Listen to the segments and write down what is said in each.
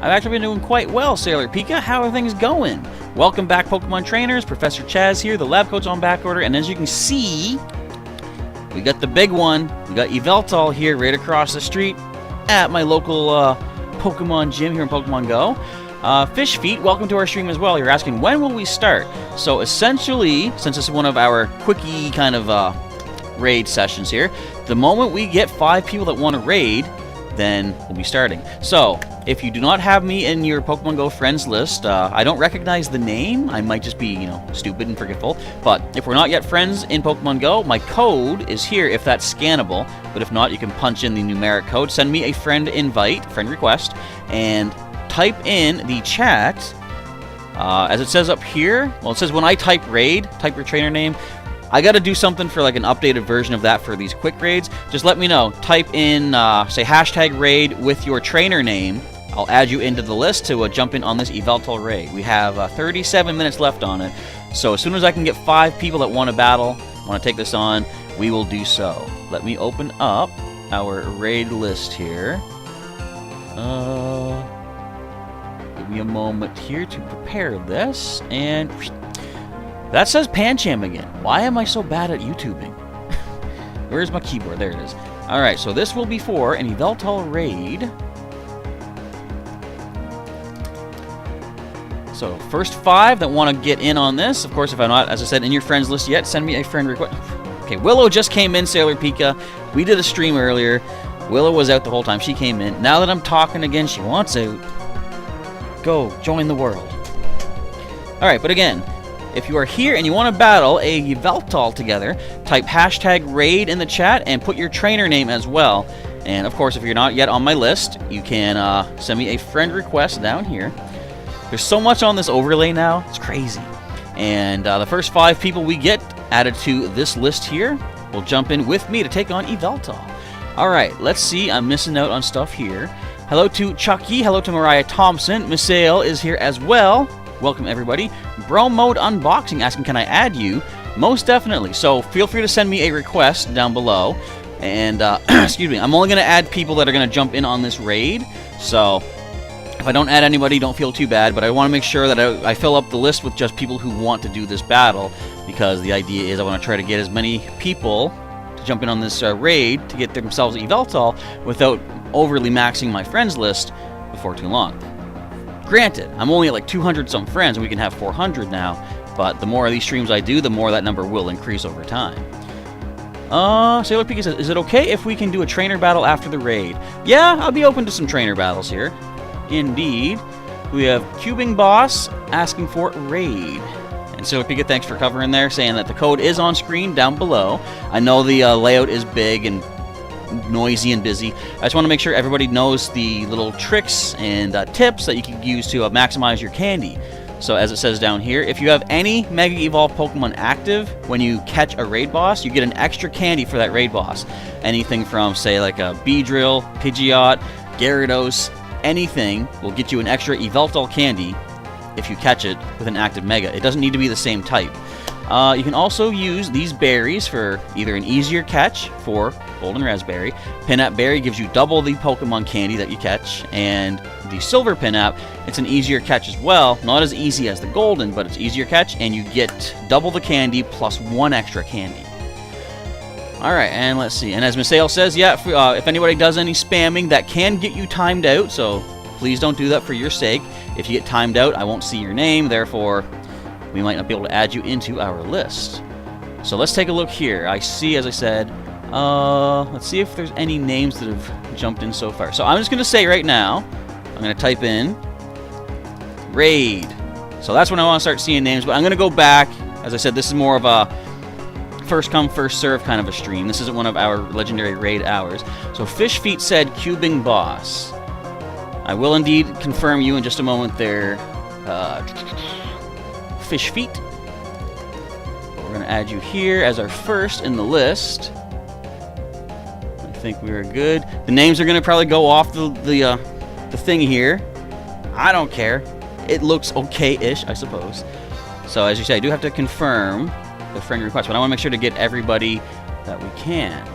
I've actually been doing quite well, Sailor Pika. How are things going? Welcome back, Pokemon trainers. Professor Chaz here. The lab coat's on back order, and as you can see, we got the big one. We got Yveltal here right across the street at my local Pokemon gym here in Pokemon Go. Fish Feet, welcome to our stream as well. You're asking, when will we start? So essentially, since this is one of our quickie kind of raid sessions here, the moment we get 5 people that want to raid, then we'll be starting. So, if you do not have me in your Pokemon Go friends list, I don't recognize the name. I might just be, you know, stupid and forgetful. But if we're not yet friends in Pokemon Go, my code is here if that's scannable. But if not, you can punch in the numeric code. Send me a friend invite, friend request, and type in the chat, as it says up here. Well, it says when I type raid, type your trainer name. I gotta do something for like an updated version of that for these quick raids. Just let me know. Type in, say, hashtag raid with your trainer name. I'll add you into the list to jump in on this Yveltal raid. We have 37 minutes left on it. So as soon as I can get 5 people that want to battle, want to take this on, we will do so. Let me open up our raid list here. Give me a moment here to prepare this, and that says Pancham again. Why am I so bad at YouTubing? Where's my keyboard? There it is. Alright, so this will be for an Yveltal raid. So, first 5 that want to get in on this. Of course, if I'm not, as I said, in your friends list yet, send me a friend request. Okay, Willow just came in, Sailor Pika. We did a stream earlier. Willow was out the whole time. She came in. Now that I'm talking again, she wants out. Go, join the world. Alright, but again, if you are here and you want to battle a Yveltal together, type hashtag raid in the chat and put your trainer name as well. And of course, if you're not yet on my list, you can send me a friend request down here. There's so much on this overlay now, it's crazy. And the first 5 people we get added to this list here will jump in with me to take on Yveltal. Alright, let's see, I'm missing out on stuff here. Hello to Chucky, hello to Mariah Thompson, Misael is here as well. Welcome everybody. Bro Mode Unboxing asking, can I add you? Most definitely, so feel free to send me a request down below. And, excuse me, I'm only going to add people that are going to jump in on this raid. So, if I don't add anybody, don't feel too bad, but I want to make sure that I fill up the list with just people who want to do this battle, because the idea is I want to try to get as many people to jump in on this raid to get themselves Yveltal without overly maxing my friends list before too long. Granted, I'm only at like 200 some friends, and we can have 400 now, but the more of these streams I do, the more that number will increase over time. Sailor Pika says, is it okay if we can do a trainer battle after the raid? Yeah, I'll be open to some trainer battles here. Indeed. We have Cubing Boss asking for raid. And Sailor Pika, thanks for covering there, saying that the code is on screen down below. I know the layout is big and noisy and busy. I just want to make sure everybody knows the little tricks and tips that you can use to maximize your candy. So as it says down here, if you have any Mega Evolved Pokemon active, when you catch a raid boss, you get an extra candy for that raid boss. Anything from, say, like a Beedrill, Pidgeot, Gyarados, anything will get you an extra Yveltal candy if you catch it with an active Mega. It doesn't need to be the same type. You can also use these berries for either an easier catch for Golden Raspberry. Pinap Berry gives you double the Pokemon candy that you catch, and the Silver Pinap, it's an easier catch as well. Not as easy as the Golden, but it's easier catch, and you get double the candy plus 1 extra candy. Alright, and let's see. And as Misael says, yeah, if anybody does any spamming, that can get you timed out, so please don't do that for your sake. If you get timed out, I won't see your name, therefore we might not be able to add you into our list. So let's take a look here. I see, as I said, let's see if there's any names that have jumped in so far. So I'm just going to say right now, I'm going to type in raid. So that's when I want to start seeing names, but I'm going to go back. As I said, this is more of a first come, first serve kind of a stream. This isn't one of our legendary raid hours. So Fish Feet said Cubing Boss. I will indeed confirm you in just a moment there. Fish Feet. We're going to add you here as our first in the list. I think we are good. The names are going to probably go off the thing here. I don't care. It looks okay-ish, I suppose. So as you say, I do have to confirm the friend request, but I want to make sure to get everybody that we can.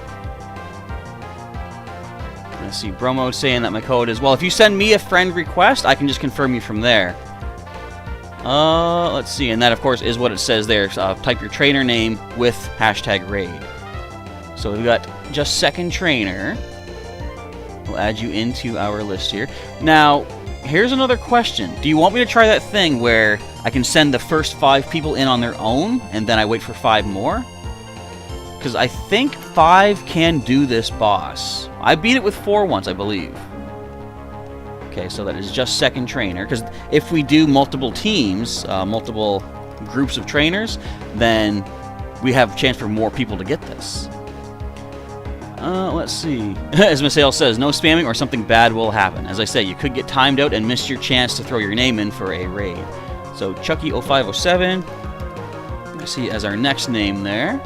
Let's see, Bromo saying that my code is... Well, if you send me a friend request, I can just confirm you from there. Let's see, and that, of course, is what it says there. Type your trainer name with #raid. So we've got just second trainer. We'll add you into our list here. Now, here's another question. Do you want me to try that thing where I can send the first 5 people in on their own, and then I wait for 5 more? Because I think 5 can do this boss. I beat it with 4 once, I believe. Okay, so that is just second trainer. Because if we do multiple teams, multiple groups of trainers, then we have a chance for more people to get this. Let's see. As Misael says, no spamming or something bad will happen. As I say, you could get timed out and miss your chance to throw your name in for a raid. So Chucky0507, I see as our next name there.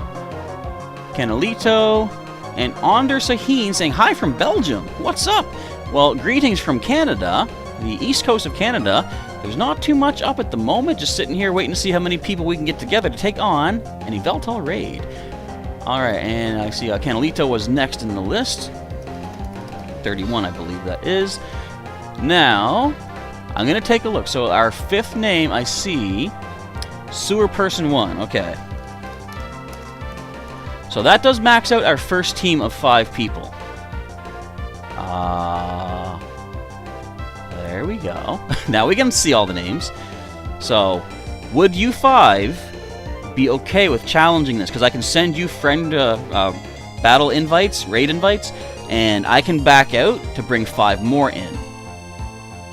Canalito, and Onder Sahin saying, hi from Belgium. What's up? Well, greetings from Canada, the east coast of Canada. There's not too much up at the moment, just sitting here waiting to see how many people we can get together to take on an Yveltal Raid. Alright, and I see Canalito was next in the list. 31, I believe that is. Now, I'm going to take a look. So our 5th name, I see Sewer Person 1. Okay. So that does max out our first team of 5 people. There we go. Now we can see all the names. So, would you 5 be okay with challenging this? Because I can send you friend battle invites, raid invites, and I can back out to bring 5 more in.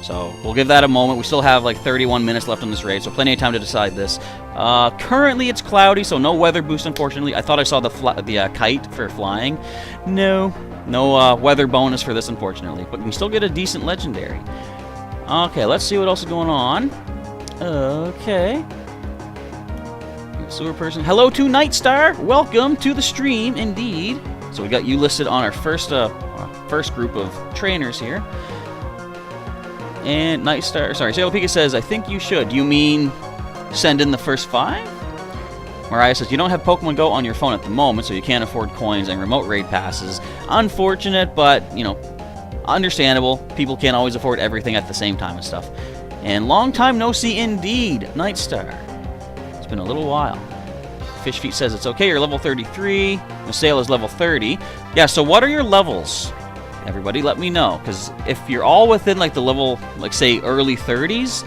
So, we'll give that a moment. We still have like 31 minutes left on this raid, so plenty of time to decide this. Currently it's cloudy, so no weather boost, unfortunately. I thought I saw the kite for flying. No weather bonus for this, unfortunately. But we can still get a decent legendary. Okay, let's see what else is going on. Okay. Sewer person. Hello to Nightstar. Welcome to the stream, indeed. So we got you listed on our first group of trainers here. And Nightstar, sorry, Sailor Pika says, I think you should. Do you mean send in the first 5? Mariah says, you don't have Pokemon Go on your phone at the moment, so you can't afford coins and remote raid passes. Unfortunate, but, you know, understandable. People can't always afford everything at the same time and stuff. And long time no see indeed, Nightstar. It's been a little while. Fish Feet says it's okay, you're level 33. Misael is level 30. Yeah, so what are your levels? Everybody let me know, because if you're all within like the level, like say early 30s,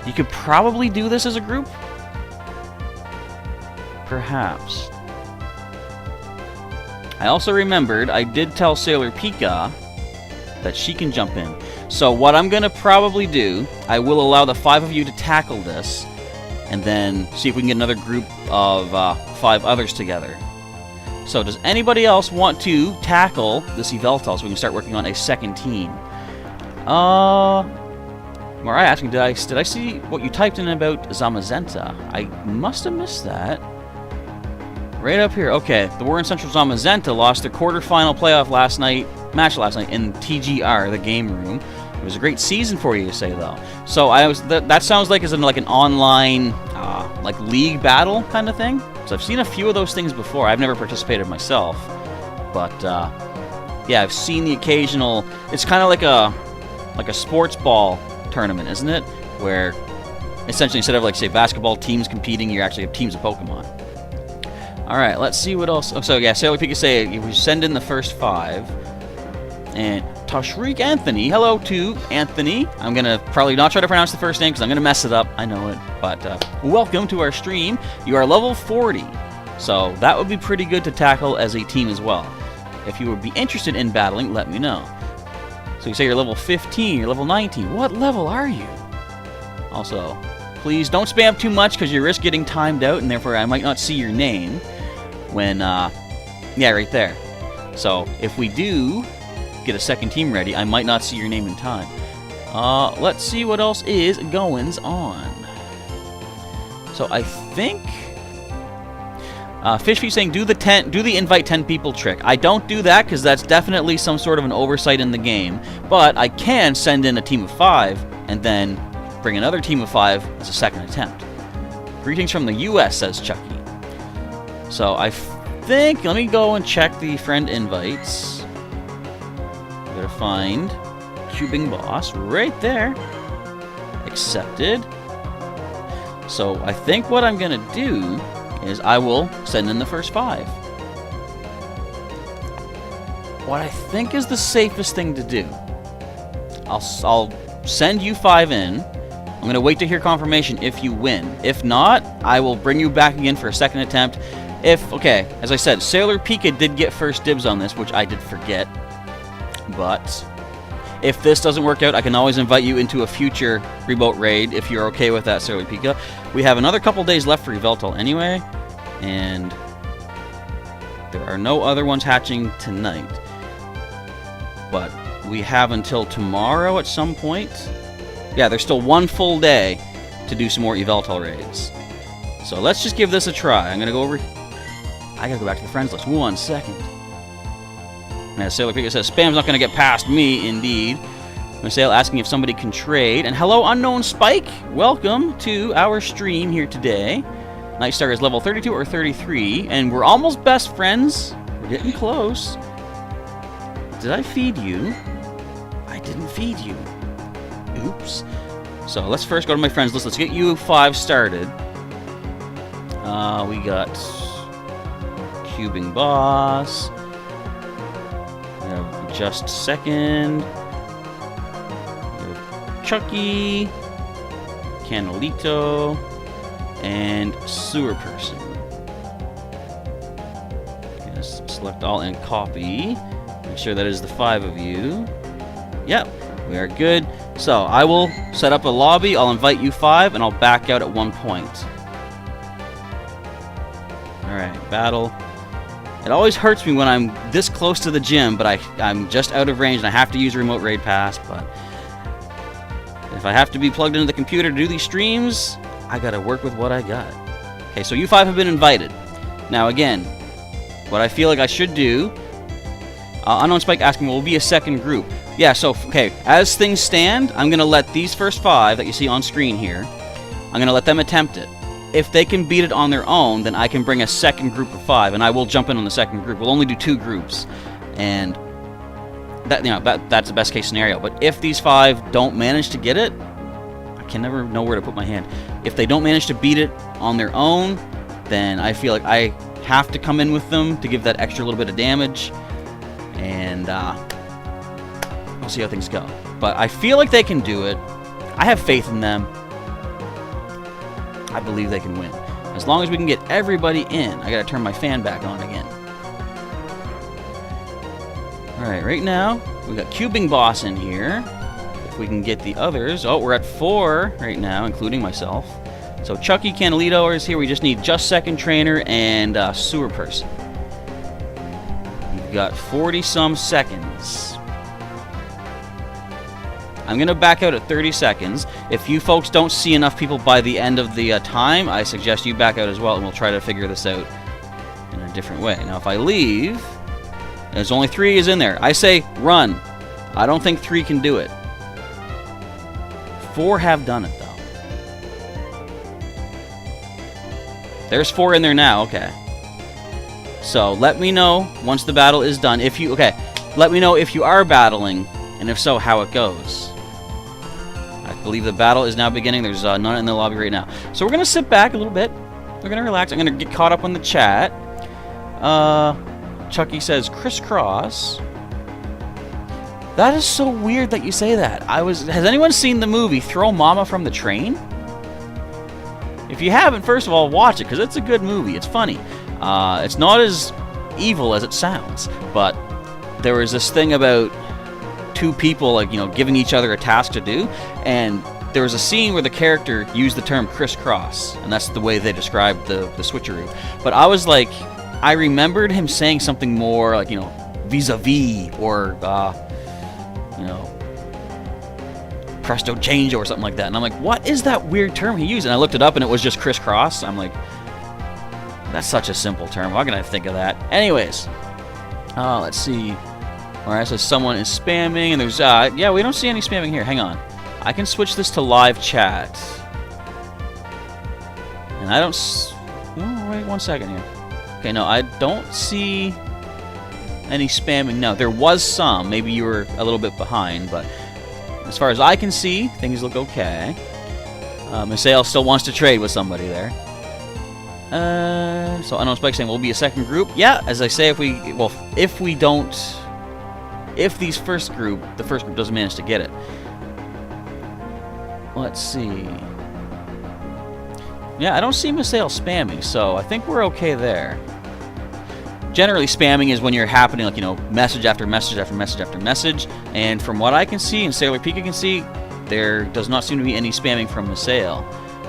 you could probably do this as a group. Perhaps. I also remembered I did tell Sailor Pika that she can jump in. So what I'm going to probably do, I will allow the 5 of you to tackle this, and then see if we can get another group of 5 others together. So does anybody else want to tackle this Yveltal so we can start working on a second team? Mariah asking, did I see what you typed in about Zamazenta? I must have missed that. Right up here. Okay, the Warren Central Zamazenta lost their quarterfinal match last night in TGR, the game room. It was a great season for you, say though. So that sounds like like an online like league battle kind of thing. So I've seen a few of those things before. I've never participated myself, but yeah, I've seen the occasional. It's kind of like a sports ball tournament, isn't it? Where essentially instead of like say basketball teams competing, you actually have teams of Pokemon. All right, let's see what else. Oh, so yeah, Sailor Pika say if we send in the first 5, and Tashreek Anthony. Hello to Anthony. I'm gonna probably not try to pronounce the first name because I'm gonna mess it up. I know it, but welcome to our stream. You are level 40, so that would be pretty good to tackle as a team as well. If you would be interested in battling, let me know. So you say you're level 15, you're level 19. What level are you? Also, please don't spam too much because you risk getting timed out, and therefore I might not see your name when, yeah, right there. So if we do get a second team ready, I might not see your name in time. Let's see what else is goings on. So I think Fishfeet saying do the invite 10 people trick. I don't do that because that's definitely some sort of an oversight in the game. But I can send in a team of 5 and then bring another team of 5 as a second attempt. Greetings from the US, says Chucky. So I think, let me go and check the friend invites. Gotta find cubing boss right there. Accepted. So I think what I'm gonna do is I will send in the first 5. What I think is the safest thing to do, I'll send you 5 in. I'm going to wait to hear confirmation if you win. If not, I will bring you back again for a second attempt. Okay, as I said, Sailor Pika did get first dibs on this, which I did forget. But if this doesn't work out, I can always invite you into a future remote raid if you're okay with that, Sailor Pika. We have another couple days left for Yveltal anyway, and there are no other ones hatching tonight. But we have until tomorrow at some point. Yeah, there's still 1 full day to do some more Yveltal raids. So let's just give this a try. I'm going to go over... I got to go back to the friends list. 1 second. Now, Sailor Pika says, spam's not going to get past me, indeed. Marcel asking if somebody can trade. And hello, Unknown Spike. Welcome to our stream here today. Nightstar is level 32 or 33. And we're almost best friends. We're getting close. Did I feed you? I didn't feed you. Oops. So let's first go to my friends list. Let's get you 5 started. We got Cubing Boss. We have Just Second. We have Chucky. Canolito. And Sewer Person. Okay, let's select all and copy. Make sure that is the 5 of you. Yep, we are good. So I will set up a lobby. I'll invite you 5, and I'll back out at 1 point. Alright, battle. It always hurts me when I'm this close to the gym, but I'm just out of range, and I have to use a remote raid pass. But if I have to be plugged into the computer to do these streams, I gotta work with what I got. Okay, so you 5 have been invited. Now again, what I feel like I should do... Unknown Spike asking, will be a second group. Yeah, so, okay, as things stand, I'm going to let these first 5 that you see on screen here, I'm going to let them attempt it. If they can beat it on their own, then I can bring a second group of 5, and I will jump in on the second group. We'll only do 2 groups, and that's the best case scenario. But if these 5 don't manage to get it, I can never know where to put my hand. If they don't manage to beat it on their own, then I feel like I have to come in with them to give that extra little bit of damage. And we'll see how things go. But I feel like they can do it. I have faith in them. I believe they can win. As long as we can get everybody in. I gotta turn my fan back on again. Alright, right now, we got Cubing Boss in here. If we can get the others. Oh, we're at 4 right now, including myself. So Chucky, Canolito is here. We just need Just Second Trainer and Sewer Person. Got 40-some seconds. I'm going to back out at 30 seconds. If you folks don't see enough people by the end of the time, I suggest you back out as well, and we'll try to figure this out in a different way. Now, if I leave, there's only 3 is in there. I say run. I don't think 3 can do it. 4 have done it, though. There's 4 in there now. Okay. So let me know once the battle is done. Let me know if you are battling, and if so, how it goes. I believe the battle is now beginning. There's none in the lobby right now. So we're going to sit back a little bit. We're going to relax. I'm going to get caught up on the chat. Chucky says, crisscross. That is so weird that you say that. Has anyone seen the movie Throw Mama from the Train? If you haven't, first of all, watch it, because it's a good movie. It's funny. It's not as evil as it sounds, but there was this thing about 2 people, giving each other a task to do, and there was a scene where the character used the term crisscross, and that's the way they described the switcheroo. But I was like, I remembered him saying something more like, vis-a-vis, or, presto change, or something like that. And I'm like, what is that weird term he used? And I looked it up, and it was just crisscross. I'm like, that's such a simple term. Why can I think of that? Anyways, let's see. Where it says someone is spamming, and there's yeah, we don't see any spamming here. Hang on, I can switch this to live chat, and I don't. Oh, wait 1 second here. Okay, no, I don't see any spamming. No, there was some. Maybe you were a little bit behind, but as far as I can see, things look okay. Misael still wants to trade with somebody there. So I know Spike's saying we'll be a second group. Yeah, as I say, if the first group doesn't manage to get it. Let's see. Yeah, I don't see Misael spamming, so I think we're okay there. Generally, spamming is when you're happening, like, you know, message after message after message after message. And from what I can see, and Sailor Pika can see, there does not seem to be any spamming from Misael.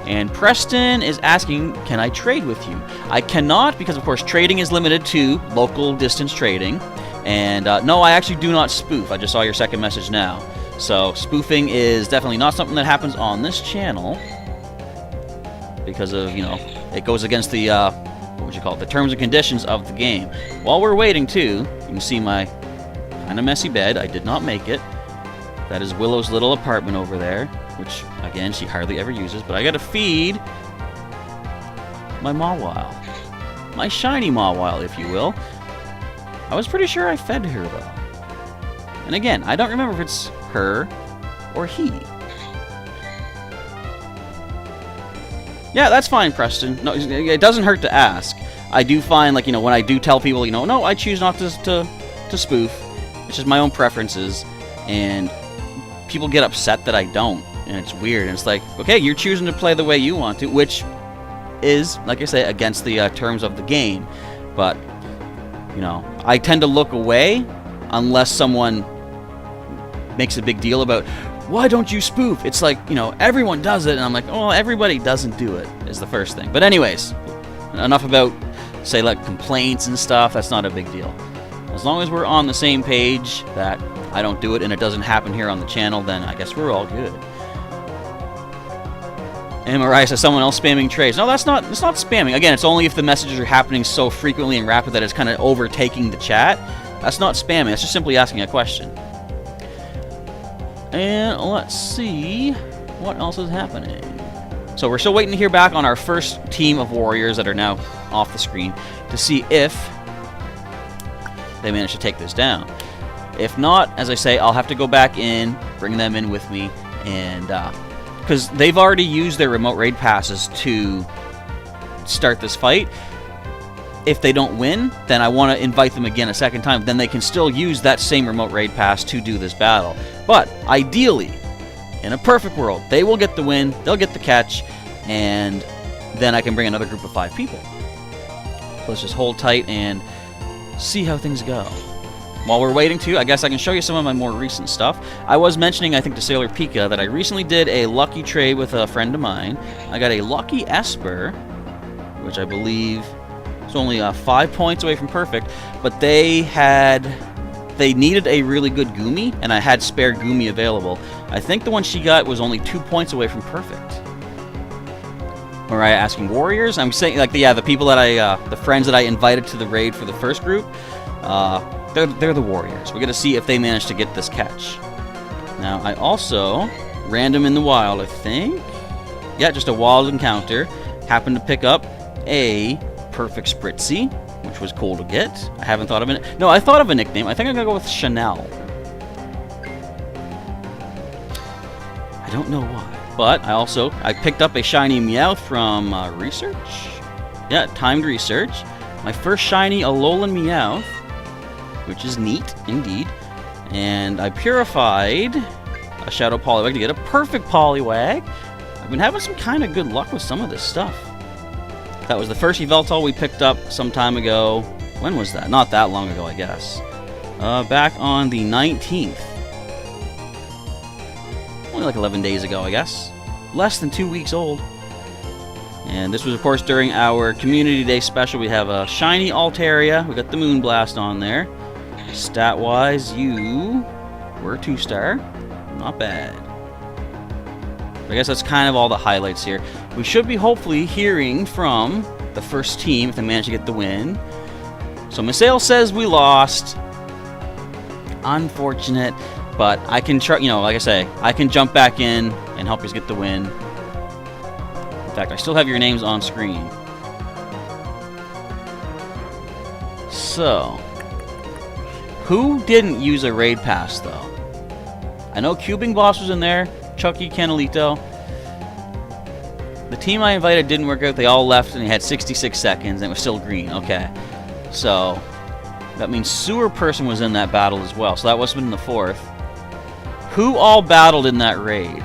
And Preston is asking, can I trade with you? I cannot, because of course trading is limited to local distance trading. And no, I actually do not spoof. I just saw your second message now. So spoofing is definitely not something that happens on this channel. Because of, you know, it goes against the, what would you call it, the terms and conditions of the game. While we're waiting too, you can see my kind of messy bed. I did not make it. That is Willow's little apartment over there, which, again, she hardly ever uses. But I gotta feed my Mawile. My shiny Mawile, if you will. I was pretty sure I fed her, though. And again, I don't remember if it's her or he. Yeah, that's fine, Preston. No, it doesn't hurt to ask. I do find, like, you know, when I do tell people, you know, no, I choose not to spoof. It's just my own preferences. And people get upset that I don't. And it's weird. And it's like, okay, you're choosing to play the way you want to, which is, like I say, against the terms of the game. But, you know, I tend to look away unless someone makes a big deal about, why don't you spoof? It's like, you know, everyone does it. And I'm like, oh, everybody doesn't do it, is the first thing. But anyways, enough about, say, like, complaints and stuff. That's not a big deal. As long as we're on the same page that I don't do it and it doesn't happen here on the channel, then I guess we're all good. And Mariah says, someone else spamming trades. No, it's not spamming. Again, it's only if the messages are happening so frequently and rapid that it's kind of overtaking the chat. That's not spamming. It's just simply asking a question. And let's see what else is happening. So we're still waiting to hear back on our first team of warriors that are now off the screen to see if they manage to take this down. If not, as I say, I'll have to go back in, bring them in with me, and because they've already used their remote raid passes to start this fight. If they don't win, then I want to invite them again a second time. Then they can still use that same remote raid pass to do this battle. But ideally, in a perfect world, they will get the win, they'll get the catch, and then I can bring another group of 5 people. Let's just hold tight and see how things go. While we're waiting to, I guess I can show you some of my more recent stuff. I was mentioning, I think, to Sailor Pika that I recently did a lucky trade with a friend of mine. I got a lucky Esper, which I believe is only 5 points away from perfect, but they needed a really good Goomy, and I had spare Goomy available. I think the one she got was only 2 points away from perfect. Mariah asking warriors. I'm saying, like, the people that the friends that I invited to the raid for the first group, they're the warriors. We're gonna see if they manage to get this catch. Now, I also random in the wild, I think. Yeah, just a wild encounter. Happened to pick up a perfect Spritzy, which was cool to get. I haven't thought of it. No, I thought of a nickname. I think I'm gonna go with Chanel. I don't know why. But I picked up a shiny Meowth from research. Yeah, timed research. My first shiny Alolan Meowth, which is neat indeed. And I purified a Shadow Poliwag to get a perfect Poliwag. I've been having some kind of good luck with some of this stuff. That was the first Yveltal we picked up some time ago. When was that? Not that long ago, I guess. Back on the 19th. Only like 11 days ago, I guess. Less than 2 weeks old. And this was, of course, during our Community Day special. We have a shiny Altaria. We got the Moonblast on there. Stat-wise, you were 2-star. Not bad. I guess that's kind of all the highlights here. We should be hopefully hearing from the first team if they manage to get the win. So Misael says we lost. Unfortunate. But I can try, you know, like I say, I can jump back in and help you get the win. In fact, I still have your names on screen. So, Who didn't use a raid pass, though? I know Cubing Boss was in there. Chucky, Canalito. The team I invited didn't work out. They all left, and they had 66 seconds, and it was still green. Okay. So, that means Sewer Person was in that battle as well. So that must have been the 4th. Who all battled in that raid?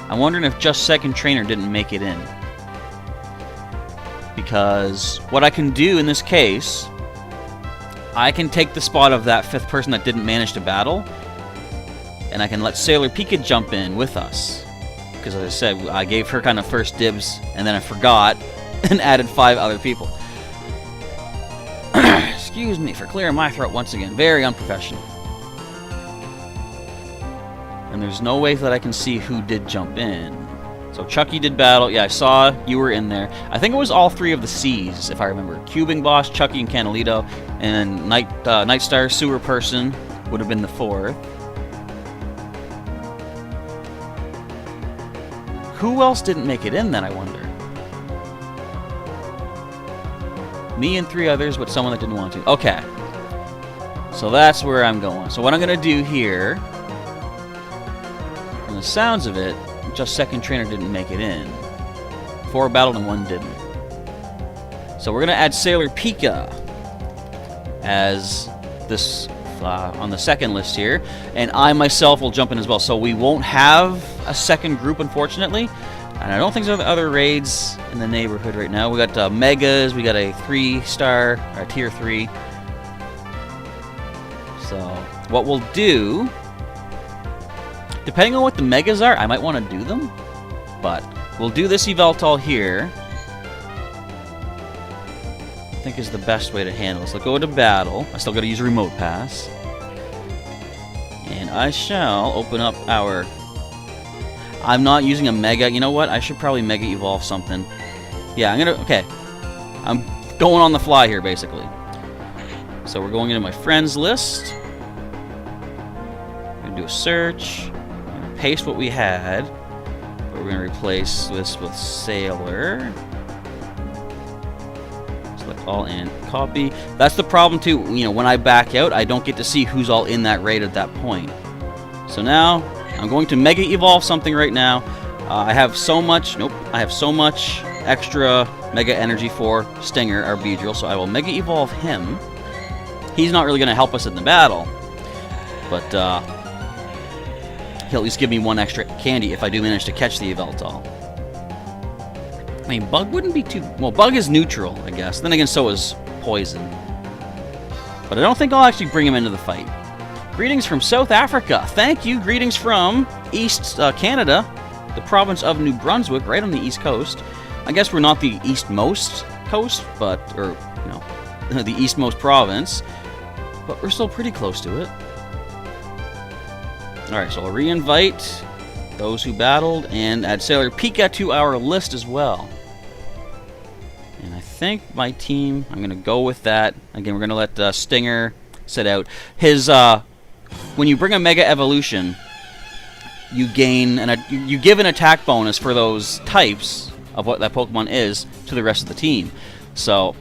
I'm wondering if just Second Trainer didn't make it in. Because what I can do in this case, I can take the spot of that 5th person that didn't manage to battle, and I can let Sailor Pika jump in with us. Because as I said, I gave her kind of first dibs, and then I forgot, and added 5 other people. Excuse me for clearing my throat once again. Very unprofessional. And there's no way that I can see who did jump in. So Chucky did battle. Yeah, I saw you were in there. I think it was all 3 of the C's, if I remember. Cubing Boss, Chucky, and Canalito. And then Night Star Sewer Person would have been the 4th. Who else didn't make it in then, I wonder? Me and 3 others, but someone that didn't want to. Okay. So that's where I'm going. So what I'm going to do here, from the sounds of it, just Second Trainer didn't make it in. 4 battled and 1 didn't. So we're going to add Sailor Pika as this on the second list here, and I myself will jump in as well. So we won't have a second group, unfortunately, and I don't think there's other raids in the neighborhood right now. We got Megas, we got a 3-star, or tier 3. So what we'll do, depending on what the Megas are, I might want to do them, but we'll do this Yveltal here. I think is the best way to handle this. Let's go to battle. I still got to use a remote pass. And I shall open up our... I'm not using a Mega. You know what? I should probably Mega Evolve something. Yeah, I'm going to... Okay. I'm going on the fly here, basically. So we're going into my friends list. I'm going to do a search. I'm going to paste what we had. But we're going to replace this with Sailor. Select all and copy. That's the problem too. You know, when I back out, I don't get to see who's all in that raid at that point. So now I'm going to Mega Evolve something right now. I have so much. Nope. I have so much extra Mega Energy for Stinger, our Beedrill. So I will Mega Evolve him. He's not really going to help us in the battle, but he'll at least give me 1 extra candy if I do manage to catch the Yveltal. I mean, Bug wouldn't be too... Well, Bug is neutral, I guess. Then again, so is Poison. But I don't think I'll actually bring him into the fight. Greetings from South Africa. Thank you. Greetings from East Canada, the province of New Brunswick, right on the East Coast. I guess we're not the eastmost coast, but... Or, you know, the eastmost province. But we're still pretty close to it. Alright, so I'll re-invite those who battled and add Sailor Pika to our list as well. And I think my team, I'm going to go with that. Again, we're going to let Stinger sit out. His, when you bring a Mega Evolution, you gain, you give an attack bonus for those types of what that Pokemon is to the rest of the team. So,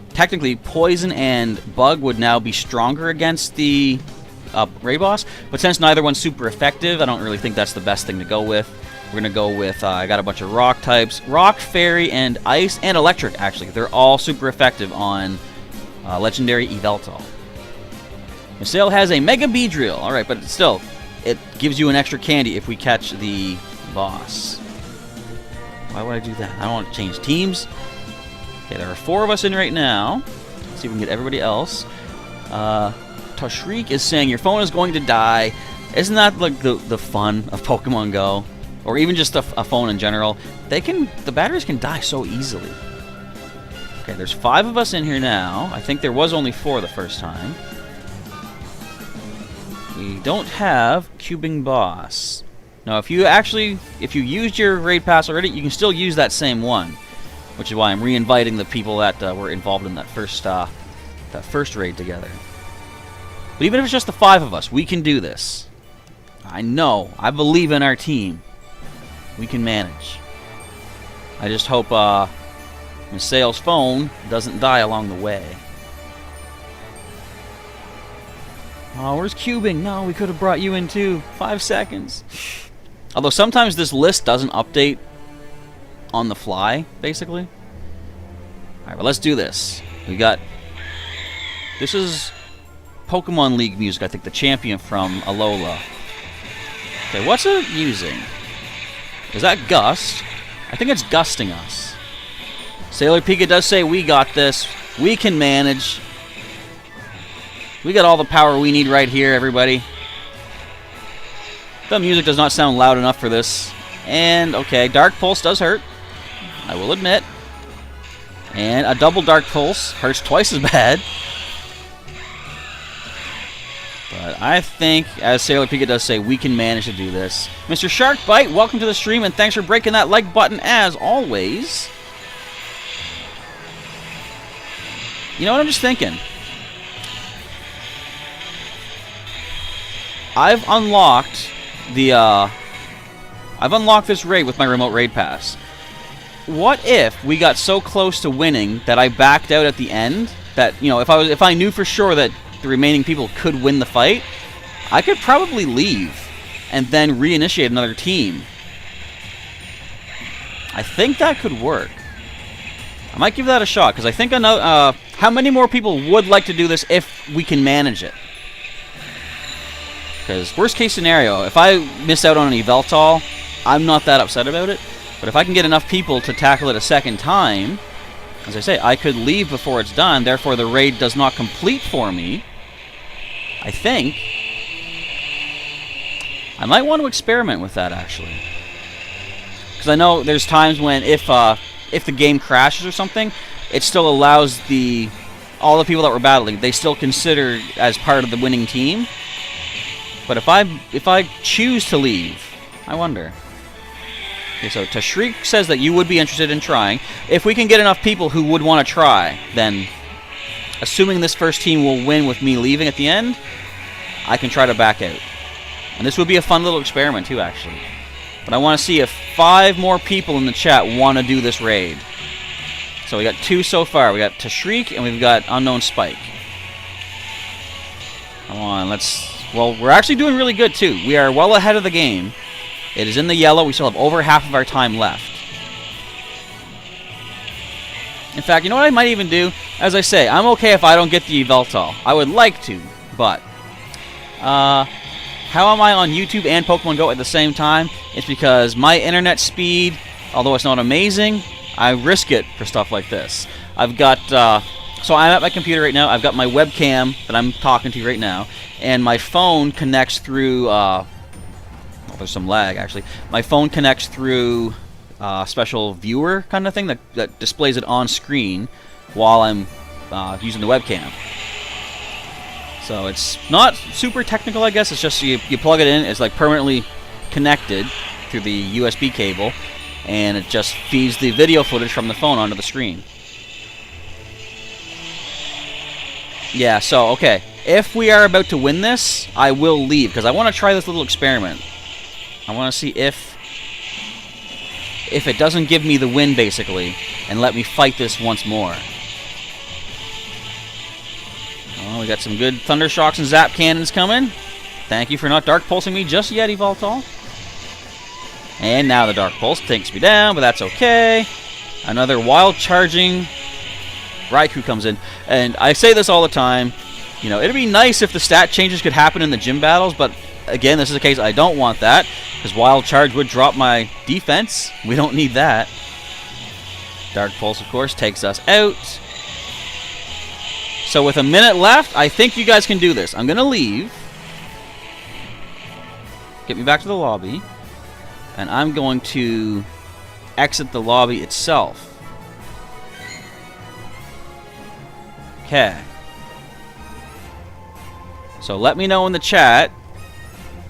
technically, Poison and Bug would now be stronger against the raid boss, but since neither one's super effective, I don't really think that's the best thing to go with. We're going to go with, I got a bunch of rock types. Rock, Fairy, and Ice, and Electric, actually. They're all super effective on Legendary Yveltal. Misael has a Mega Beedrill. Alright, but still, it gives you an extra candy if we catch the boss. Why would I do that? I don't want to change teams. Okay, there are 4 of us in right now. Let's see if we can get everybody else. Toshrik is saying, your phone is going to die. Isn't that like the fun of Pokemon Go? Or even just a phone in general. The batteries can die so easily. Okay, there's 5 of us in here now. I think there was only 4 the first time. We don't have Cubing Boss. Now, if you used your raid pass already, you can still use that same one. Which is why I'm re-inviting the people that were involved in that first raid together. But even if it's just the 5 of us, we can do this. I know. I believe in our team. We can manage. I just hope Misael's phone doesn't die along the way. Oh, where's cubing? No, we could have brought you in too. 5 seconds. Although sometimes this list doesn't update on the fly, basically. Alright, well, let's do this. We got... This is Pokemon League music, I think, the champion from Alola. Okay, what's it using? Is that Gust? I think it's gusting us. Sailor Pika does say, we got this. We can manage. We got all the power we need right here, everybody. The music does not sound loud enough for this. And, okay, Dark Pulse does hurt. I will admit. And a double Dark Pulse hurts twice as bad. But I think, as Sailor Pika does say, we can manage to do this. Mr. Sharkbite, welcome to the stream, and thanks for breaking that like button, as always. You know what I'm just thinking? I've unlocked this raid with my remote raid pass. What if we got so close to winning that I backed out at the end? That, you know, if I knew for sure that the remaining people could win the fight, I could probably leave and then reinitiate another team. I think that could work. I might give that a shot, because I think I know how many more people would like to do this if we can manage it. Because worst case scenario, if I miss out on an Yveltal, I'm not that upset about it. But if I can get enough people to tackle it a second time, as I say, I could leave before it's done, therefore the raid does not complete for me. I think I might want to experiment with that, actually. Because I know there's times when if the game crashes or something, it still allows all the people that were battling, they still consider as part of the winning team. But if I choose to leave, I wonder. Okay, so Tashreek says that you would be interested in trying. If we can get enough people who would want to try, then assuming this first team will win with me leaving at the end, I can try to back out. And this would be a fun little experiment too, actually. But I want to see if 5 more people in the chat want to do this raid. So we got 2 so far. We got Tashreek and we've got Unknown Spike. Come on, well, we're actually doing really good too. We are well ahead of the game. It is in the yellow. We still have over half of our time left. In fact, you know what I might even do? As I say, I'm okay if I don't get the Yveltal. I would like to, but how am I on YouTube and Pokemon Go at the same time? It's because my internet speed, although it's not amazing, I risk it for stuff like this. I've got, so I'm at my computer right now. I've got my webcam that I'm talking to right now, and my phone connects through, well, there's some lag actually. My phone connects through a special viewer kind of thing that displays it on screen while I'm using the webcam. So it's not super technical, I guess. It's just you plug it in, it's like permanently connected through the USB cable, and it just feeds the video footage from the phone onto the screen. Yeah, so, okay. If we are about to win this, I will leave, because I want to try this little experiment. I want to see if it doesn't give me the win, basically, and let me fight this once more. Oh, we got some good Thunder Shocks and Zap Cannons coming. Thank you for not Dark Pulsing me just yet, Yveltal. And now the Dark Pulse takes me down, but that's okay. Another Wild Charging Raikou comes in. And I say this all the time. You know, it'd be nice if the stat changes could happen in the gym battles, but again, this is a case I don't want that, because Wild Charge would drop my defense. We don't need that. Dark Pulse, of course, takes us out. So with a minute left, I think you guys can do this. I'm going to leave. Get me back to the lobby. And I'm going to exit the lobby itself. Okay. So let me know in the chat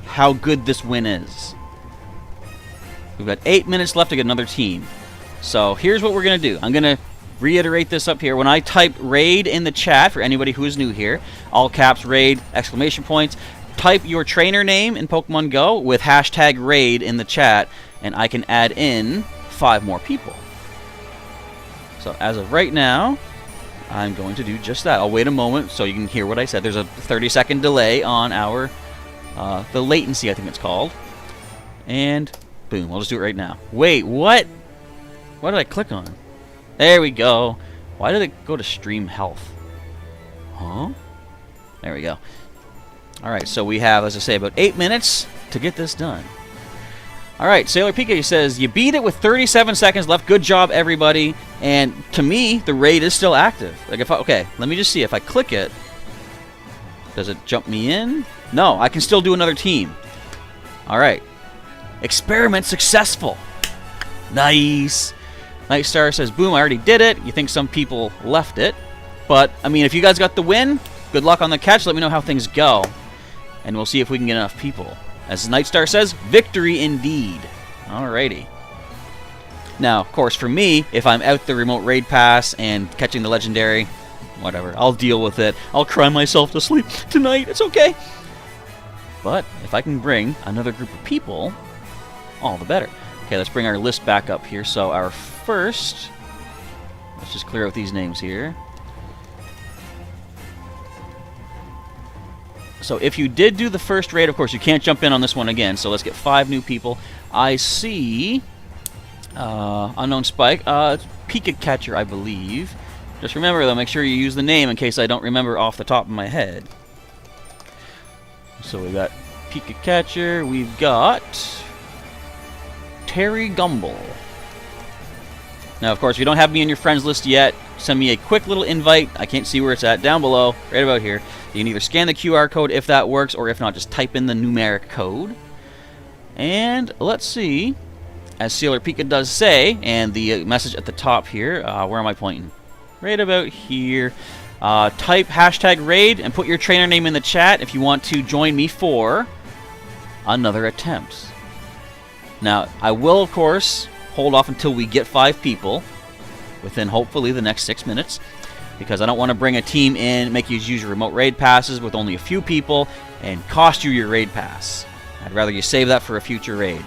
how good this win is. We've got 8 minutes left to get another team. So here's what we're going to do. I'm going to reiterate this up here. When I type raid in the chat, for anybody who is new here, all caps raid, exclamation points, type your trainer name in Pokemon Go with hashtag raid in the chat, and I can add in 5 more people. So as of right now, I'm going to do just that. I'll wait a moment so you can hear what I said. There's a 30-second delay on our, the latency, I think it's called. And boom, I'll just do it right now. Wait, what? What did I click on? There we go. Why did it go to stream health? Huh? There we go. Alright, so we have, as I say, about 8 minutes to get this done. Alright, Sailor Pika says, you beat it with 37 seconds left. Good job, everybody. And to me, the raid is still active. Like if I, okay, let me just see. If I click it, does it jump me in? No, I can still do another team. Alright. Experiment successful. Nice. Nightstar says, boom, I already did it. You think some people left it. But, I mean, if you guys got the win, good luck on the catch. Let me know how things go. And we'll see if we can get enough people. As Nightstar says, victory indeed. Alrighty. Now, of course, for me, if I'm out the remote raid pass and catching the legendary, whatever, I'll deal with it. I'll cry myself to sleep tonight. It's okay. But if I can bring another group of people, all the better. Okay, let's bring our list back up here. So our first, let's just clear out these names here. So if you did do the first raid, of course, you can't jump in on this one again. So let's get 5 new people. I see Unknown Spike. It's Pika Catcher, I believe. Just remember, though, make sure you use the name in case I don't remember off the top of my head. So we got Pika Catcher. We've got Terry Gumble. Now, of course, if you don't have me in your friends list yet, send me a quick little invite. I can't see where it's at. Down below, right about here. You can either scan the QR code if that works, or if not, just type in the numeric code. And let's see, as Sailor Pika does say, and the message at the top here, where am I pointing? Right about here. Type hashtag raid and put your trainer name in the chat if you want to join me for another attempt. Now, I will, of course, hold off until we get 5 people within, hopefully, the next 6 minutes. Because I don't want to bring a team in, make you use your remote raid passes with only a few people, and cost you your raid pass. I'd rather you save that for a future raid.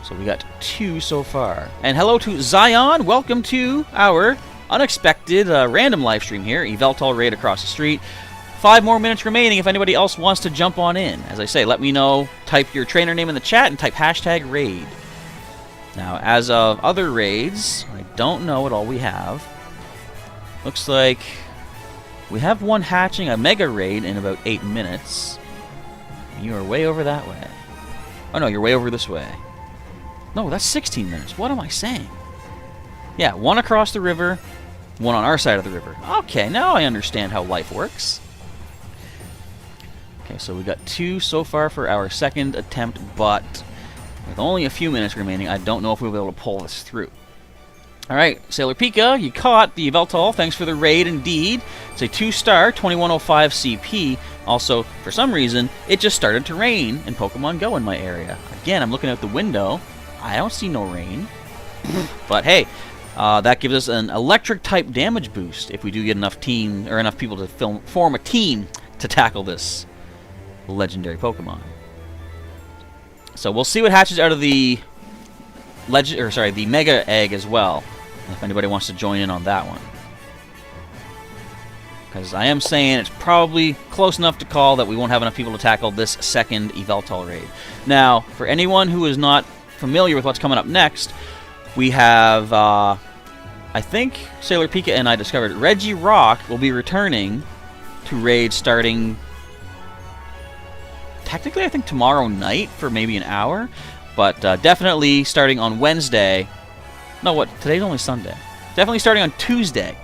So we got 2 so far. And hello to Zion. Welcome to our unexpected random live stream here. Yveltal Raid across the street. 5 more minutes remaining if anybody else wants to jump on in. As I say, let me know. Type your trainer name in the chat and type hashtag raid. Now, as of other raids, I don't know what all we have. Looks like we have one hatching a mega raid in about 8 minutes. You are way over that way. Oh no, you're way over this way. No, that's 16 minutes. What am I saying? Yeah, one across the river, one on our side of the river. Okay, now I understand how life works. Okay, so we got 2 so far for our second attempt, but with only a few minutes remaining, I don't know if we'll be able to pull this through. Alright, Sailor Pika, you caught the Yveltal. Thanks for the raid indeed. It's a 2-star, 2105 CP. Also, for some reason, it just started to rain in Pokemon Go in my area. Again, I'm looking out the window. I don't see no rain. But hey, that gives us an electric-type damage boost if we do get enough people to form a team to tackle this legendary Pokemon. So we'll see what hatches out of the the Mega Egg as well. If anybody wants to join in on that one. Because I am saying it's probably close enough to call that we won't have enough people to tackle this second Yveltal raid. Now, for anyone who is not familiar with what's coming up next, we have, I think Sailor Pika and I discovered Regirock will be returning to raid starting, technically I think tomorrow night for maybe an hour. But definitely starting on Wednesday. No, what? Today's only Sunday. Definitely starting on Tuesday.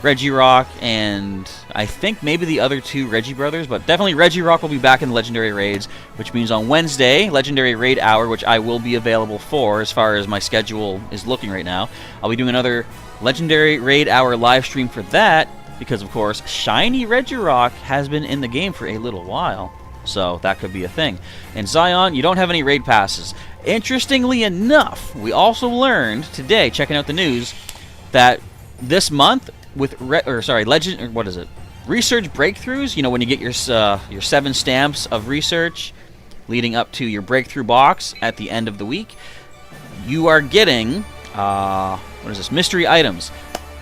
Regirock and I think maybe the other 2 Reggie brothers. But definitely Regirock will be back in Legendary Raids. Which means on Wednesday, Legendary Raid Hour, which I will be available for as far as my schedule is looking right now. I'll be doing another Legendary Raid Hour live stream for that. Because, of course, Shiny Regirock has been in the game for a little while. So that could be a thing. And Zion, you don't have any raid passes. Interestingly enough, we also learned today, checking out the news, that this month with research breakthroughs. You know, when you get your 7 stamps of research, leading up to your breakthrough box at the end of the week, you are getting mystery items.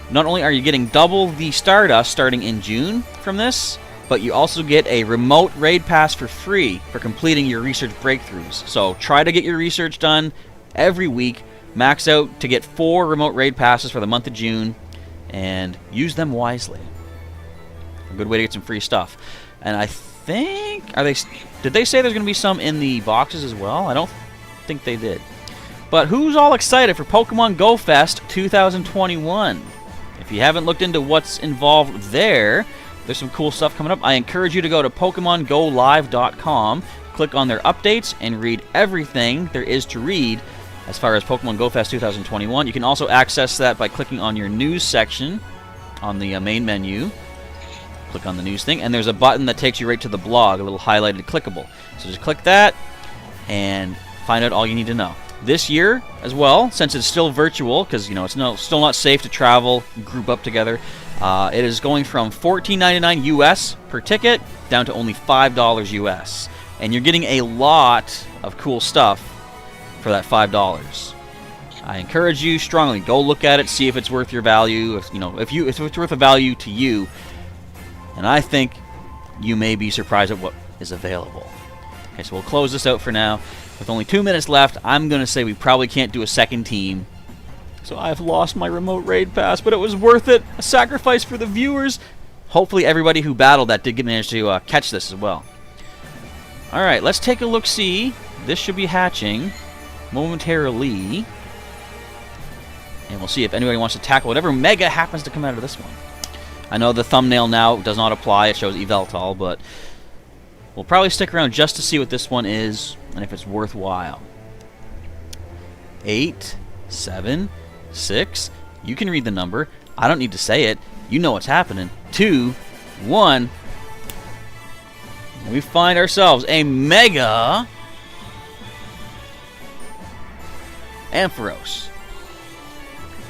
not only are you getting double the Stardust starting in June from this, but you also get a remote raid pass for free for completing your research breakthroughs. So try to get your research done every week. Max out to get 4 remote raid passes for the month of June, and use them wisely. A good way to get some free stuff. And I think, did they say there's going to be some in the boxes as well? I don't think they did. But who's all excited for Pokemon Go Fest 2021? If you haven't looked into what's involved there, there's some cool stuff coming up. I encourage you to go to PokemonGoLive.com, click on their updates, and read everything there is to read as far as Pokemon Go Fest 2021. You can also access that by clicking on your news section on the main menu. Click on the news thing, and there's a button that takes you right to the blog, a little highlighted clickable. So just click that and find out all you need to know. This year as well, since it's still virtual, because it's still not safe to travel, group up together, it is going from $14.99 US per ticket down to only $5 US. And you're getting a lot of cool stuff for that $5. I encourage you strongly, go look at it, see if it's worth your value, if it's worth a value to you. And I think you may be surprised at what is available. Okay, so we'll close this out for now. With only 2 minutes left, I'm going to say we probably can't do a second team. So I've lost my remote raid pass, but it was worth it. A sacrifice for the viewers. Hopefully everybody who battled that did manage to catch this as well. Alright, let's take a look-see. This should be hatching momentarily. And we'll see if anybody wants to tackle whatever Mega happens to come out of this one. I know the thumbnail now does not apply. It shows Yveltal, but we'll probably stick around just to see what this one is and if it's worthwhile. 8, 7, 6. You can read the number. I don't need to say it. You know what's happening. 2, 1. And we find ourselves a Mega Ampharos.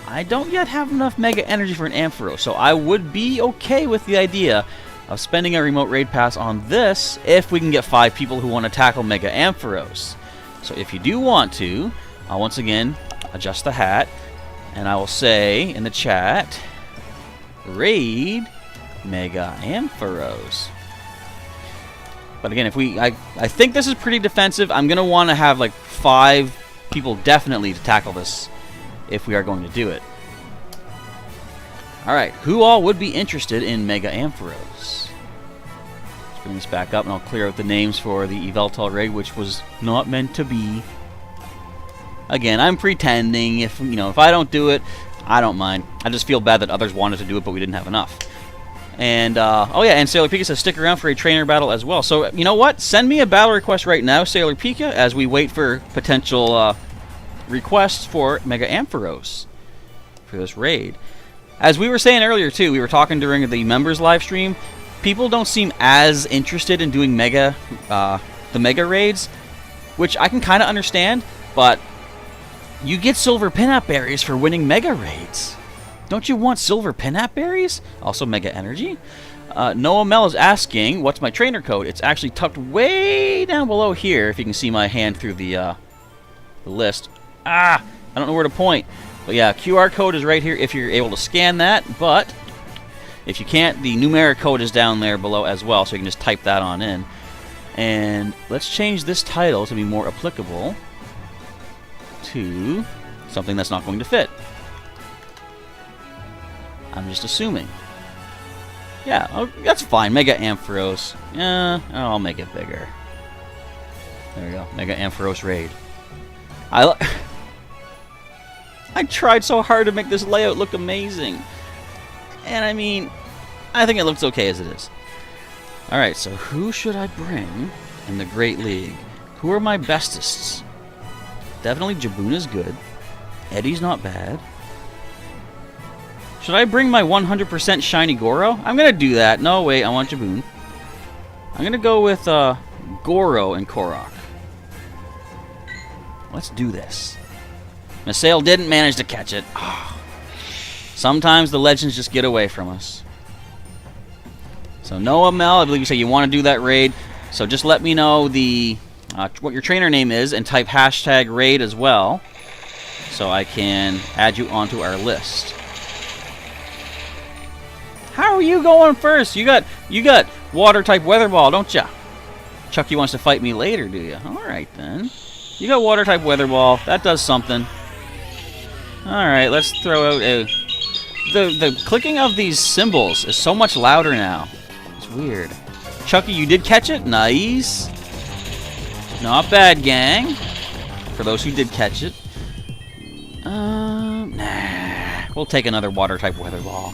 I don't yet have enough Mega Energy for an Ampharos, so I would be okay with the idea of spending a remote raid pass on this if we can get 5 people who want to tackle Mega Ampharos. So if you do want to, I'll once again adjust the hat, and I will say in the chat, raid Mega Ampharos. But again, I think this is pretty defensive. I'm going to want to have like 5 people definitely to tackle this if we are going to do it. Alright, who all would be interested in Mega Ampharos? Let's bring this back up and I'll clear out the names for the Yveltal Raid, which was not meant to be. Again, I'm pretending. If I don't do it, I don't mind. I just feel bad that others wanted to do it, but we didn't have enough. And, oh yeah, and Sailor Pika says stick around for a trainer battle as well. So, you know what? Send me a battle request right now, Sailor Pika, as we wait for potential requests for Mega Ampharos for this raid. As we were saying earlier, too, we were talking during the members live stream, people don't seem as interested in doing the Mega raids, which I can kind of understand, but you get silver pinap berries for winning Mega raids. Don't you want silver pinap berries? Also Mega Energy. Noah Mel is asking, what's my trainer code? It's actually tucked way down below here, if you can see my hand through the list. I don't know where to point. But yeah, QR code is right here if you're able to scan that, but if you can't, the numeric code is down there below as well, so you can just type that on in. And let's change this title to be more applicable to something that's not going to fit. I'm just assuming. Yeah, that's fine. Mega Ampharos. Yeah, I'll make it bigger. There we go. Mega Ampharos Raid. I tried so hard to make this layout look amazing. And I mean, I think it looks okay as it is. Alright, so who should I bring in the Great League? Who are my bestests? Definitely Jabuna's good. Eddie's not bad. Should I bring my 100% shiny Goro? I'm going to do that. No, wait, I want Jabun. I'm going to go with Goro and Korok. Let's do this. Masail didn't manage to catch it. Oh. Sometimes the legends just get away from us. So Noah Mel, I believe you say you want to do that raid. So just let me know what your trainer name is and type hashtag raid as well, so I can add you onto our list. How are you going first? You got water type weather ball, don't ya? Chucky wants to fight me later, do you? All right then. You got water type weather ball. That does something. All right, let's throw out a. The clicking of these symbols is so much louder now. It's weird. Chucky, you did catch it. Nice. Not bad, gang. For those who did catch it. Nah. We'll take another water type weather ball.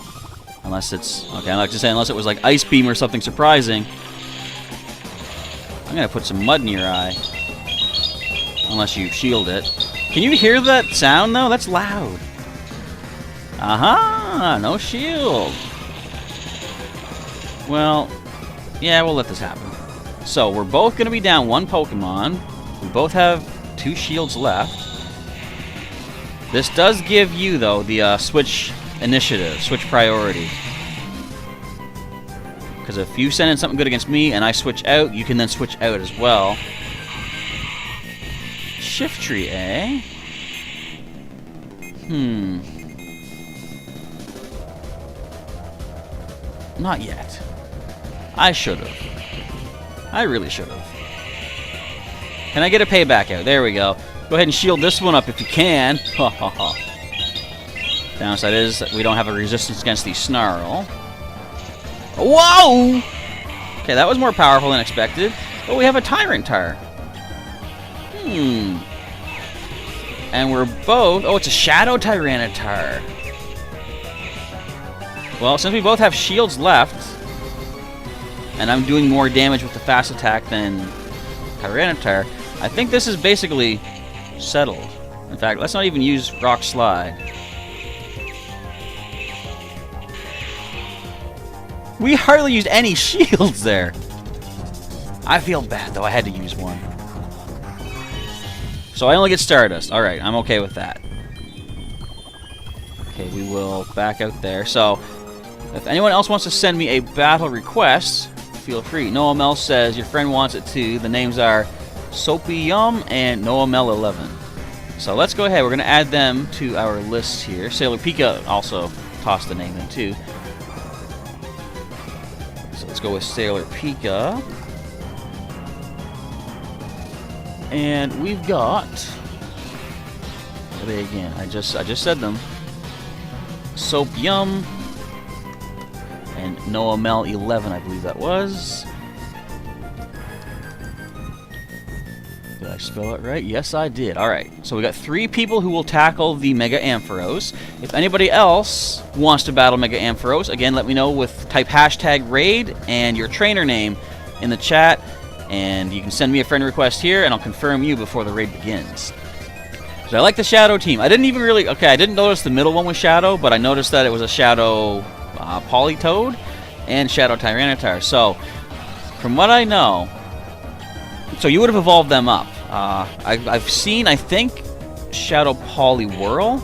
Unless it's... Okay, I like to say unless it was like Ice Beam or something surprising. I'm going to put some mud in your eye. Unless you shield it. Can you hear that sound, though? That's loud. Aha! No shield. Well, yeah, we'll let this happen. So, we're both going to be down one Pokemon. We both have 2 shields left. This does give you, though, the switch initiative, switch priority. Because if you send in something good against me and I switch out, you can then switch out as well. Shift tree, eh? Not yet. I should have. I really should have. Can I get a payback out? There we go. Go ahead and shield this one up if you can. Ha ha ha. Downside is that we don't have a resistance against the Snarl. Whoa! Okay, that was more powerful than expected. But we have a Tyranitar. And we're both... Oh, it's a Shadow Tyranitar. Well, since we both have shields left, and I'm doing more damage with the fast attack than Tyranitar, I think this is basically settled. In fact, let's not even use Rock Slide. We hardly used any shields there. I feel bad, though. I had to use one. So I only get Stardust. Alright, I'm okay with that. Okay, we will back out there. So, if anyone else wants to send me a battle request, feel free. Noamel says your friend wants it too. The names are Soapy Yum and Noamel11. So let's go ahead. We're going to add them to our list here. Sailor Pika also tossed the name in too. So let's go with Sailor Pika. And we've got... What are they again? I just said them. Soap Yum and Noamel11, I believe that was. Did I spell it right? Yes, I did. Alright, so we got 3 people who will tackle the Mega Ampharos. If anybody else wants to battle Mega Ampharos, again, let me know with type #raid and your trainer name in the chat. And you can send me a friend request here, and I'll confirm you before the raid begins. So I like the Shadow team. I didn't even really... Okay, I didn't notice the middle one was Shadow, but I noticed that it was a Shadow Politoed and Shadow Tyranitar. So, from what I know... So you would have evolved them up. I've seen, I think, Shadow Poliwhirl.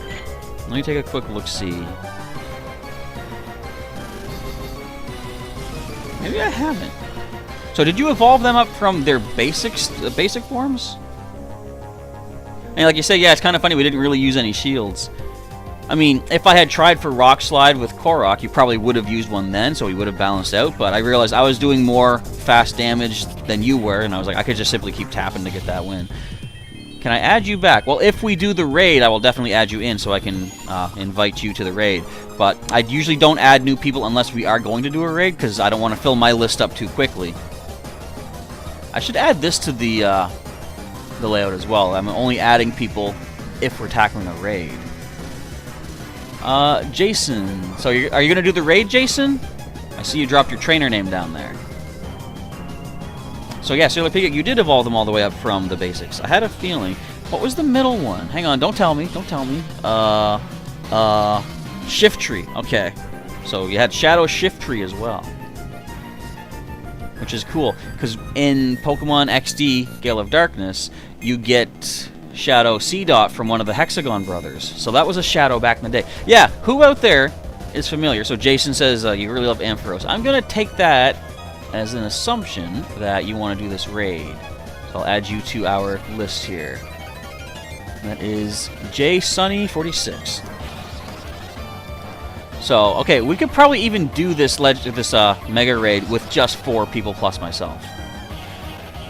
Let me take a quick look-see. Maybe I haven't. So did you evolve them up from their basic forms? And like you said, yeah, it's kind of funny we didn't really use any shields. I mean, if I had tried for Rock Slide with Korok, you probably would have used one then, so we would have balanced out. But I realized I was doing more fast damage than you were, and I was like, I could just simply keep tapping to get that win. Can I add you back? Well, if we do the raid, I will definitely add you in so I can invite you to the raid. But I usually don't add new people unless we are going to do a raid, because I don't want to fill my list up too quickly. I should add this to the layout as well. I'm only adding people if we're tackling a raid. Jason. So are you going to do the raid, Jason? I see you dropped your trainer name down there. So yeah, Sailor Pika, you did evolve them all the way up from the basics. I had a feeling. What was the middle one? Hang on, don't tell me. Don't tell me. Shift Tree. Okay. So you had Shadow Shift Tree as well. Which is cool, because in Pokemon XD Gale of Darkness, you get Shadow Seedot from one of the Hexagon brothers. So that was a Shadow back in the day. Yeah, who out there is familiar? So Jason says you really love Ampharos. I'm going to take that as an assumption that you want to do this raid. So I'll add you to our list here. That is JSunny46. So, okay, we could probably even do this Mega Raid with just 4 people plus myself.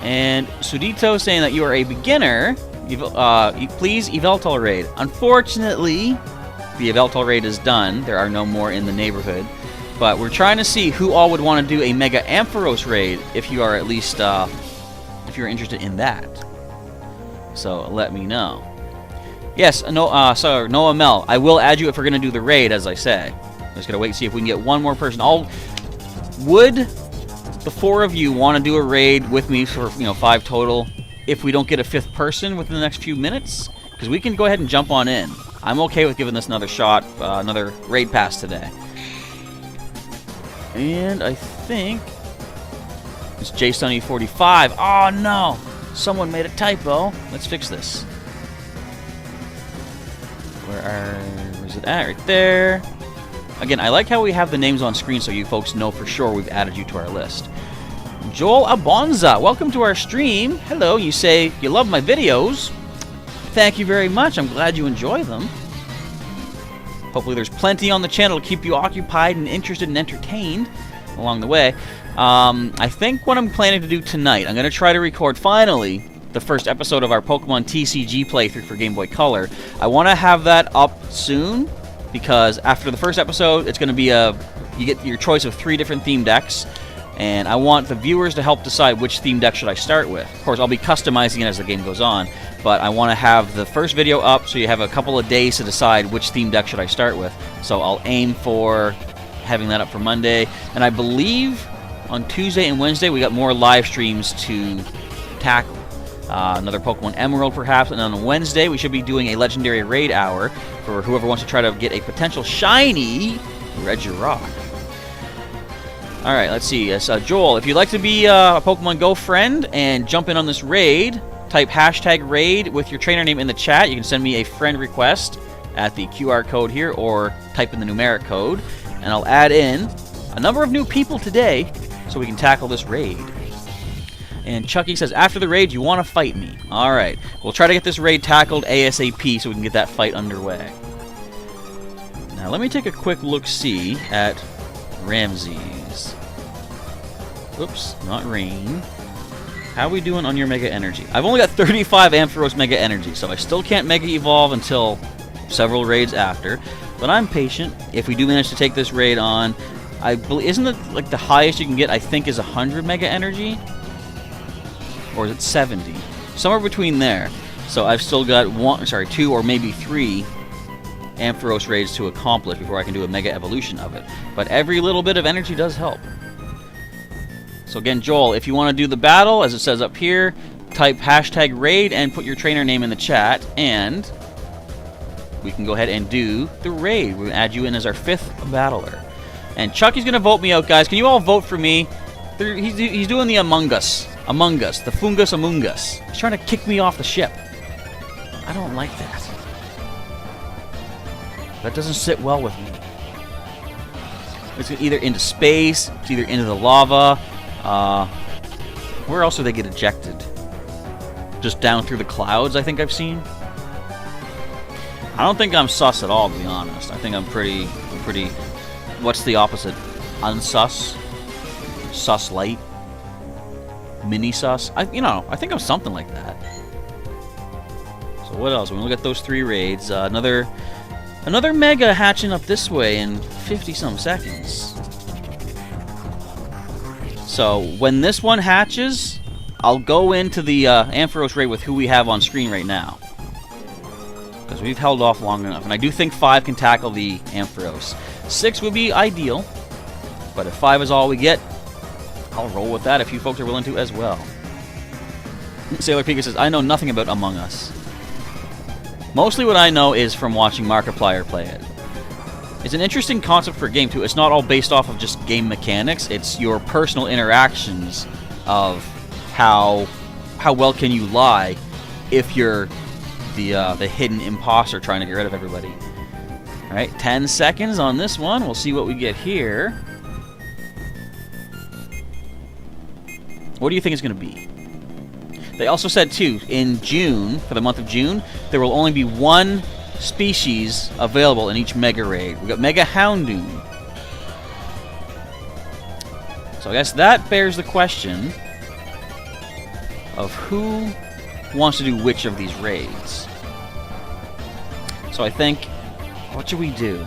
And Sudito saying that you are a beginner. Please, Yveltal Raid. Unfortunately, the Yveltal Raid is done. There are no more in the neighborhood. But we're trying to see who all would want to do a Mega Ampharos Raid if you are at least, if you're interested in that. So, let me know. Yes, Noah Mel, I will add you if we're going to do the raid, as I say. I'm just going to wait and see if we can get one more person. Would the 4 of you want to do a raid with me for, 5 total if we don't get a 5th person within the next few minutes? Because we can go ahead and jump on in. I'm okay with giving this another shot, another raid pass today. And I think it's JSunny45. Oh, no! Someone made a typo. Let's fix this. Where's it at? Right there. Again, I like how we have the names on screen so you folks know for sure we've added you to our list. Joel Abonza, welcome to our stream. Hello, you say you love my videos. Thank you very much. I'm glad you enjoy them. Hopefully there's plenty on the channel to keep you occupied and interested and entertained along the way. I think what I'm planning to do tonight, I'm going to try to record finally the first episode of our Pokemon TCG playthrough for Game Boy Color. I want to have that up soon, because after the first episode, it's going to be you get your choice of 3 different theme decks, and I want the viewers to help decide which theme deck should I start with. Of course, I'll be customizing it as the game goes on, but I want to have the first video up so you have a couple of days to decide which theme deck should I start with. So I'll aim for having that up for Monday, and I believe on Tuesday and Wednesday we got more live streams to tackle. Another Pokemon Emerald, perhaps, and on Wednesday we should be doing a Legendary Raid Hour for whoever wants to try to get a potential shiny Regirock. Alright, let's see. Yes, Joel, if you'd like to be a Pokemon Go friend and jump in on this raid, type #raid with your trainer name in the chat. You can send me a friend request at the QR code here, or type in the numeric code, and I'll add in a number of new people today so we can tackle this raid. And Chucky says, after the raid, you want to fight me. Alright, we'll try to get this raid tackled ASAP so we can get that fight underway. Now, let me take a quick look-see at Ramses. Oops, not Rain. How are we doing on your Mega Energy? I've only got 35 Ampharos Mega Energy, so I still can't Mega Evolve until several raids after. But I'm patient. If we do manage to take this raid on, I believe, isn't it like the highest you can get, I think, is 100 Mega Energy? Or is it 70? Somewhere between there. So I've still got 2 or maybe 3 Ampharos raids to accomplish before I can do a Mega Evolution of it. But every little bit of energy does help. So again, Joel, if you want to do the battle, as it says up here, type #raid and put your trainer name in the chat, and we can go ahead and do the raid. We're going to add you in as our 5th battler. And Chucky's going to vote me out, guys. Can you all vote for me? He's doing the Among Us. The Fungus Among Us. He's trying to kick me off the ship. I don't like that. That doesn't sit well with me. It's either into space, it's either into the lava. Where else do they get ejected? Just down through the clouds, I think I've seen. I don't think I'm sus at all, to be honest. I think I'm pretty... What's the opposite? Unsus? Sus light? Mini sus? I think I'm something like that. So what else? When we look at those 3 raids, another Mega hatching up this way in 50-some seconds. So when this one hatches, I'll go into the Ampharos raid with who we have on screen right now, because we've held off long enough, and I do think 5 can tackle the Ampharos. 6 would be ideal, but if 5 is all we get, I'll roll with that if you folks are willing to as well. Sailor Pika says, I know nothing about Among Us. Mostly what I know is from watching Markiplier play it. It's an interesting concept for a game, too. It's not all based off of just game mechanics. It's your personal interactions of how well can you lie if you're the hidden imposter trying to get rid of everybody. Alright, 10 seconds on this one. We'll see what we get here. What do you think it's going to be? They also said, too, in June, for the month of June, there will only be one species available in each Mega Raid. We got Mega Houndoom. So I guess that bears the question of who wants to do which of these raids. So I think, what should we do?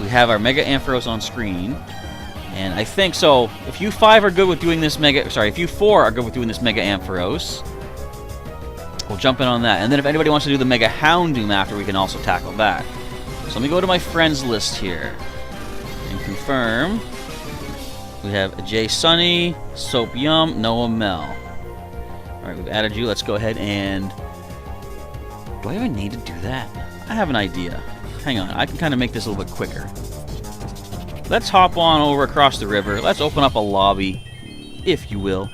We have our Mega Ampharos on screen, and I think so. If you 5 are good with doing this if you 4 are good with doing this Mega Ampharos, we'll jump in on that. And then if anybody wants to do the Mega Houndoom after, we can also tackle that. So let me go to my friends list here and confirm. We have Jay Sunny, Soap Yum, Noah Mel. Alright, we've added you. Let's go ahead and... Do I even need to do that? I have an idea. Hang on, I can kind of make this a little bit quicker. Let's hop on over across the river. Let's open up a lobby, if you will.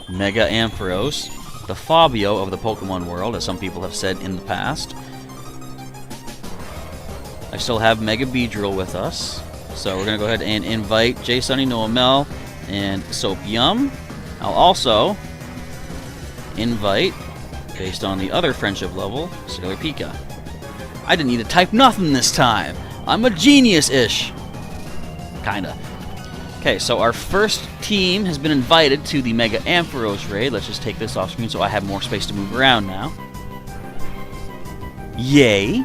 Mega Ampharos, the Fabio of the Pokemon world, as some people have said in the past. I still have Mega Beedrill with us. So we're going to go ahead and invite Jay Sunny, Noah Mel, and Soap Yum. I'll also invite, based on the other friendship level, Sailor Pika. I didn't need to type nothing this time. I'm a genius-ish. Kinda. Okay, so our first team has been invited to the Mega Ampharos raid. Let's just take this off screen so I have more space to move around now. Yay!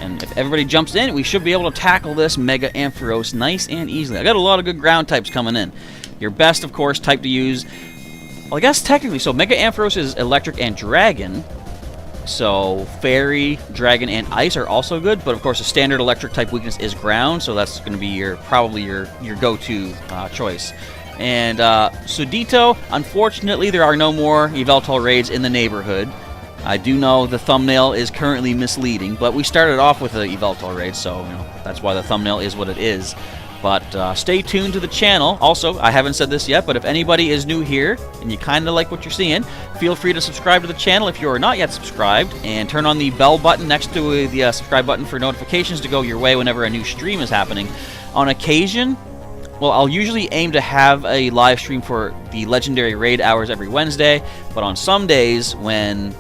And if everybody jumps in, we should be able to tackle this Mega Ampharos nice and easily. I got a lot of good ground types coming in. Your best, of course, type to use... Well, I guess technically, so Mega Ampharos is Electric and Dragon. So Fairy, Dragon, and Ice are also good, but of course, a standard Electric type weakness is Ground, so that's going to be probably your go-to choice. And Sudito, unfortunately, there are no more Yveltal raids in the neighborhood. I do know the thumbnail is currently misleading, but we started off with a Yveltal raid, so that's why the thumbnail is what it is. But stay tuned to the channel. Also, I haven't said this yet, but if anybody is new here and you kind of like what you're seeing, feel free to subscribe to the channel if you are not yet subscribed, and turn on the bell button next to the subscribe button for notifications to go your way whenever a new stream is happening. On occasion, well, I'll usually aim to have a live stream for the Legendary Raid hours every Wednesday, but on some days when,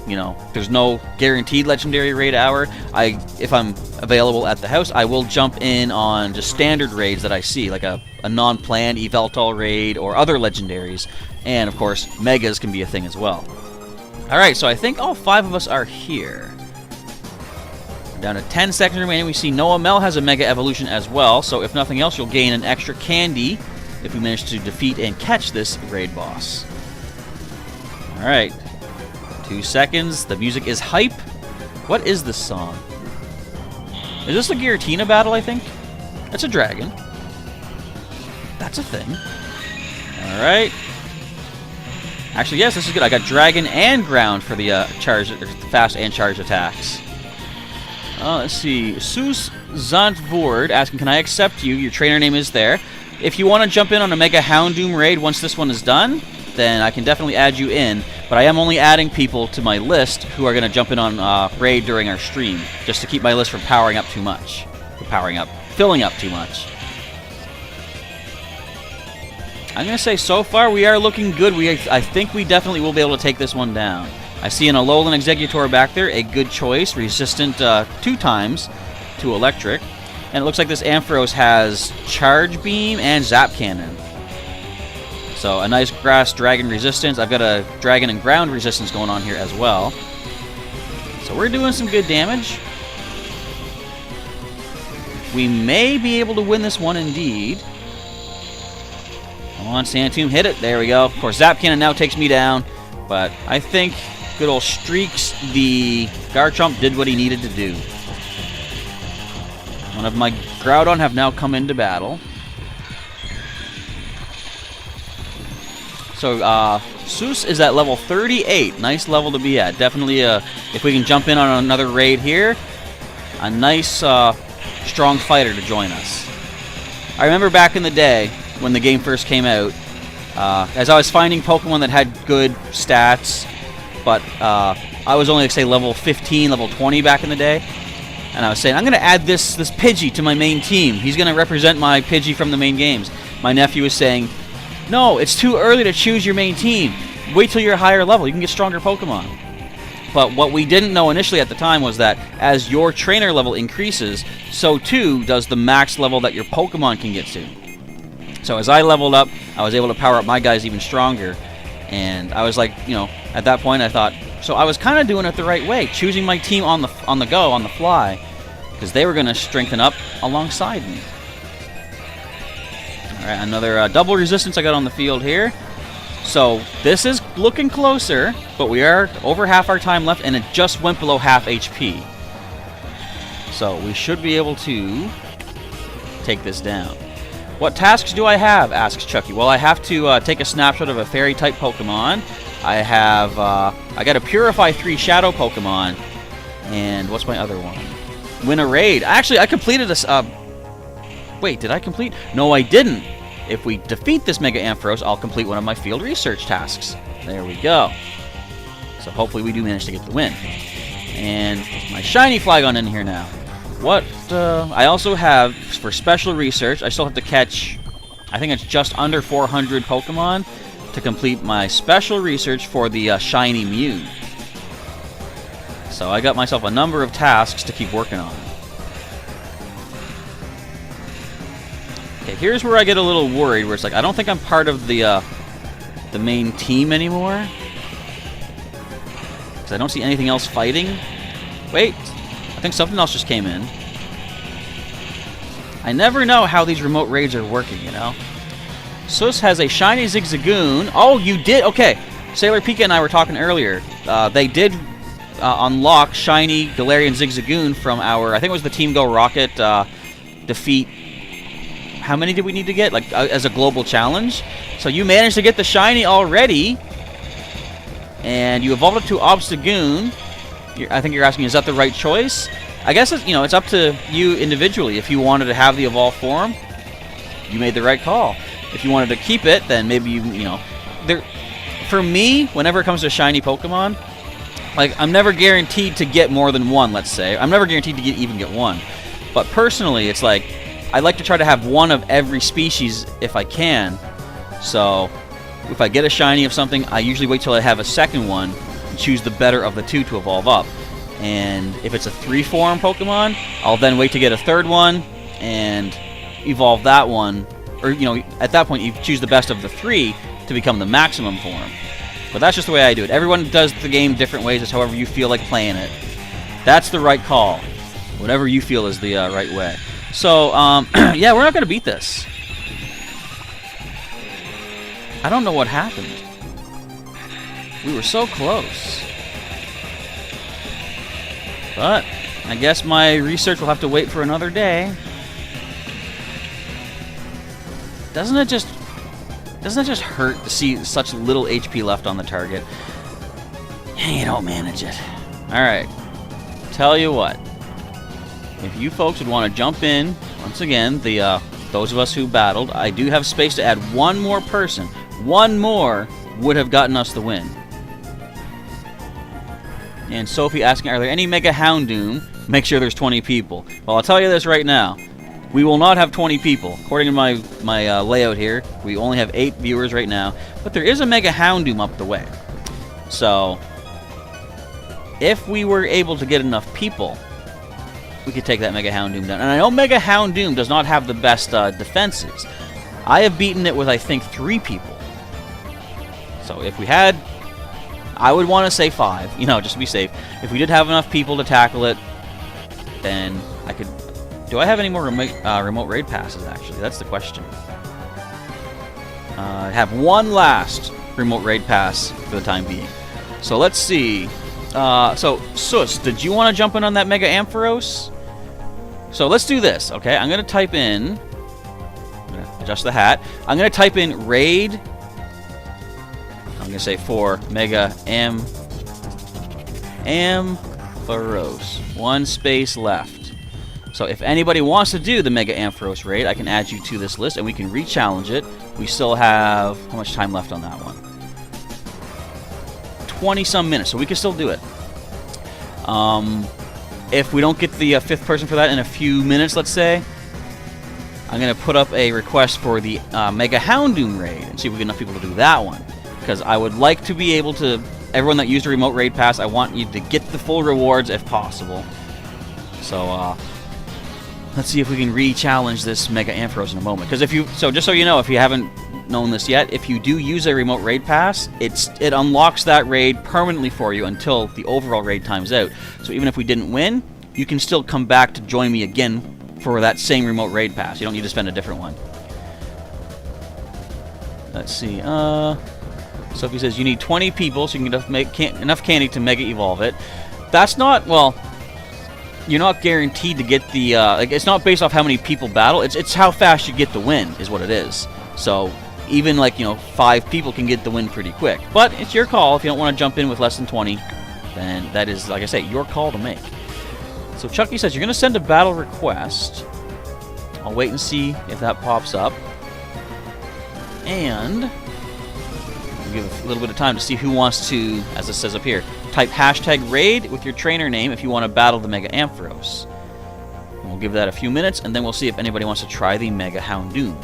there's no guaranteed Legendary Raid hour, if I'm available at the house, I will jump in on just standard raids that I see, like a non-planned Yveltal raid or other legendaries, and of course, Megas can be a thing as well. Alright, so I think all 5 of us are here. Down to 10 seconds remaining. We see Noah Mel has a Mega Evolution as well, so if nothing else, you'll gain an extra candy if you manage to defeat and catch this raid boss. Alright. 2 seconds. The music is hype. What is this song? Is this a Giratina battle, I think? That's a dragon. That's a thing. Alright. Actually, yes, this is good. I got Dragon and Ground for the fast and charge attacks. Let's see. Sus Zantvord asking, can I accept you? Your trainer name is there. If you want to jump in on a Mega Houndoom raid once this one is done, then I can definitely add you in. But I am only adding people to my list who are going to jump in on raid during our stream, just to keep my list from filling up too much. I'm going to say so far we are looking good. I think we definitely will be able to take this one down. I see an Alolan Executor back there, a good choice, resistant 2 times to Electric. And it looks like this Ampharos has Charge Beam and Zap Cannon. So a nice Grass Dragon resistance. I've got a Dragon and Ground resistance going on here as well. So we're doing some good damage. We may be able to win this one indeed. Come on, Santoom, hit it. There we go. Of course, Zap Cannon now takes me down. But I think good old Streaks, the Garchomp, did what he needed to do. One of my Groudon have now come into battle. So, Sus is at level 38. Nice level to be at. Definitely, if we can jump in on another raid here, a nice, strong fighter to join us. I remember back in the day, when the game first came out, as I was finding Pokemon that had good stats, but I was only, like, say, level 15, level 20 back in the day, and I was saying, I'm going to add this Pidgey to my main team. He's going to represent my Pidgey from the main games. My nephew was saying, no, it's too early to choose your main team. Wait till you're a higher level. You can get stronger Pokemon. But what we didn't know initially at the time was that as your trainer level increases, so too does the max level that your Pokemon can get to. So as I leveled up, I was able to power up my guys even stronger. And I was like, you know, at that point I thought, so I was kind of doing it the right way, choosing my team on the go, on the fly, because they were going to strengthen up alongside me. All right, another double resistance I got on the field here. So this is looking closer, but we are over half our time left, and it just went below half HP. So we should be able to take this down. What tasks do I have? Asks Chucky. Well, I have to take a snapshot of a Fairy-type Pokemon. I have, I got to Purify 3 Shadow Pokemon. And what's my other one? Win a raid. Actually, I completed this, wait, did I complete? No, I didn't. If we defeat this Mega Ampharos, I'll complete one of my field research tasks. There we go. So hopefully we do manage to get the win. And my shiny Flygon in here now. What, I also have, for special research, I still have to catch, I think it's just under 400 Pokemon to complete my special research for the shiny Mew. So I got myself a number of tasks to keep working on. Okay, here's where I get a little worried, where it's like, I don't think I'm part of the main team anymore. Because I don't see anything else fighting. Wait, I think something else just came in. I never know how these remote raids are working, you know? Sus has a shiny Zigzagoon. Oh, you did? Okay. Sailor Pika and I were talking earlier. They did unlock shiny Galarian Zigzagoon from our, I think it was the Team Go Rocket defeat. How many did we need to get? Like, as a global challenge? So you managed to get the shiny already. And you evolved it to Obstagoon. I think you're asking, is that the right choice? I guess it's, you know, it's up to you individually. If you wanted to have the evolved form, you made the right call. If you wanted to keep it, then maybe you know, for me, whenever it comes to shiny Pokemon, like, I'm never guaranteed to get more than one, let's say. I'm never guaranteed to even get one. But personally, it's like, I like to try to have one of every species if I can. So if I get a shiny of something, I usually wait till I have a second one and choose the better of the two to evolve up. And if it's a 3-form Pokemon, I'll then wait to get a third one and evolve that one. Or, you know, at that point, you choose the best of the 3 to become the maximum form. But that's just the way I do it. Everyone does the game different ways. It's however you feel like playing it. That's the right call. Whatever you feel is the right way. So, yeah, we're not going to beat this. I don't know what happened. We were so close. But I guess my research will have to wait for another day. Doesn't it just hurt to see such little HP left on the target? You don't manage it. Alright. Tell you what. If you folks would want to jump in, once again, those of us who battled, I do have space to add one more person. One more would have gotten us the win. And Sophie asking, are there any Mega Houndoom? Make sure there's 20 people. Well, I'll tell you this right now. We will not have 20 people. According to my layout here, we only have 8 viewers right now. But there is a Mega Houndoom up the way. So, if we were able to get enough people, we could take that Mega Houndoom down. And I know Mega Houndoom does not have the best defenses. I have beaten it with, I think, 3 people. So if we had, I would want to say 5, you know, just to be safe. If we did have enough people to tackle it, then I could... Do I have any more remote raid passes, actually? That's the question. I have one last remote raid pass for the time being. So let's see. So, Sus, did you want to jump in on that Mega Ampharos? So let's do this, okay? I'm going to type in... I'm going to adjust the hat. I'm going to type in raid... I'm going to say for Mega Ampharos. 1 space left. So if anybody wants to do the Mega Ampharos raid, I can add you to this list and we can re-challenge it. We still have... How much time left on that one? 20-some minutes, so we can still do it. If we don't get the 5th person for that in a few minutes, let's say, I'm going to put up a request for the Mega Houndoom raid and see if we get enough people to do that one. Because I would like to be able to everyone that used a remote raid pass, I want you to get the full rewards if possible. So, let's see if we can re-challenge this Mega Ampharos in a moment. Because just so you know, if you haven't known this yet, if you do use a remote raid pass, it unlocks that raid permanently for you until the overall raid time's out. So even if we didn't win, you can still come back to join me again for that same remote raid pass. You don't need to spend a different one. Let's see. Sophie says you need 20 people so you can get enough candy to Mega Evolve it. That's not, well, you're not guaranteed to get the, like, it's not based off how many people battle. It's how fast you get the win is what it is. So even, like, 5 people can get the win pretty quick. But it's your call. If you don't want to jump in with less than 20, then that is, like I say, your call to make. So Chucky says you're going to send a battle request. I'll wait and see if that pops up. And we'll give a little bit of time to see who wants to, as it says up here, type #raid with your trainer name if you want to battle the Mega Ampharos. And we'll give that a few minutes, and then we'll see if anybody wants to try the Mega Houndoom.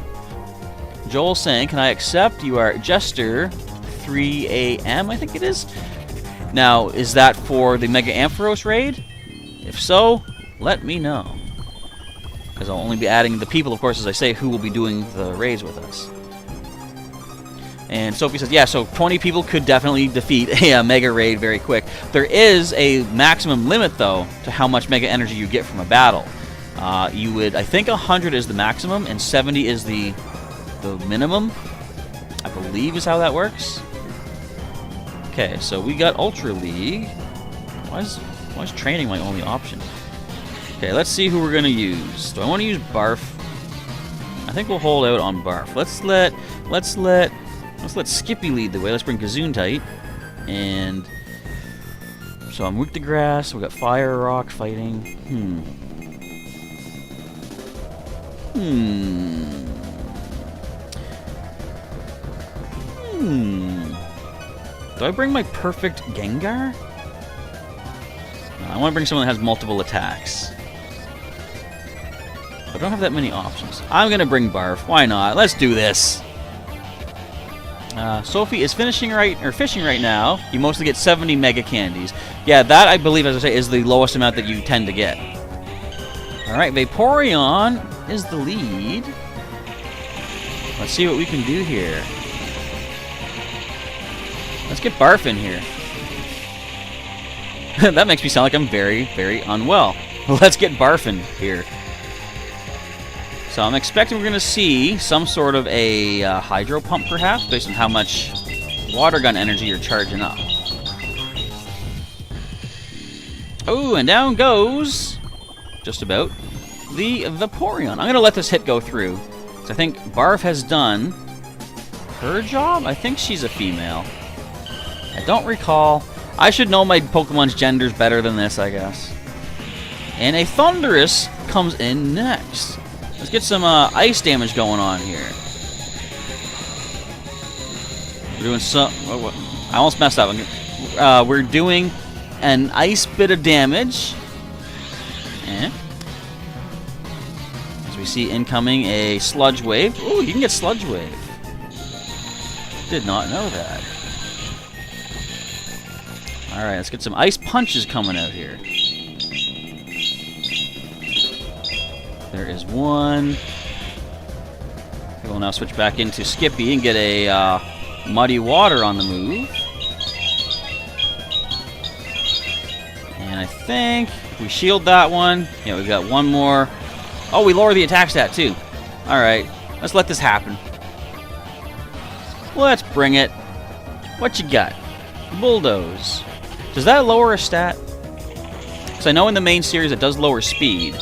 Joel saying, can I accept? You are Jester 3 AM, I think it is. Now, is that for the Mega Ampharos raid? If so, let me know. Because I'll only be adding the people, of course, as I say, who will be doing the raids with us. And Sophie says, yeah, so 20 people could definitely defeat a Mega Raid very quick. There is a maximum limit, though, to how much Mega Energy you get from a battle. I think 100 is the maximum, and 70 is the minimum, I believe is how that works. Okay, so we got Ultra League. Why is training my only option? Okay, let's see who we're going to use. Do I want to use Barf? I think we'll hold out on Barf. Let's let Skippy lead the way. Let's bring Gesundheit. And so I'm weak to grass. We got Fire, Rock, Fighting. Do I bring my perfect Gengar? No, I want to bring someone that has multiple attacks. I don't have that many options. I'm going to bring Barf. Why not? Let's do this. Sophie is fishing right now. You mostly get 70 Mega Candies. Yeah, that, I believe, as I say, is the lowest amount that you tend to get. Alright, Vaporeon is the lead. Let's see what we can do here. Let's get Barf in here. That makes me sound like I'm very, very unwell. Let's get Barf in here. So I'm expecting we're going to see some sort of a Hydro Pump, perhaps, based on how much Water Gun energy you're charging up. Oh, and down goes, just about, the Vaporeon. I'm going to let this hit go through, because I think Barf has done her job. I think she's a female. I don't recall. I should know my Pokemon's genders better than this, I guess. And a Thundurus comes in next. Let's get some ice damage going on here. We're doing some... Oh, I almost messed up. We're doing an ice bit of damage. And as we see incoming a Sludge Wave. Ooh, you can get Sludge Wave. Did not know that. Alright, let's get some ice punches coming out here. There is one. We'll now switch back into Skippy and get a Muddy Water on the move. And I think if we shield that one, yeah, we've got one more. Oh, we lower the attack stat too. Alright, let's let this happen. Let's bring it. What you got? Bulldoze. Does that lower a stat? Because I know in the main series it does lower speed.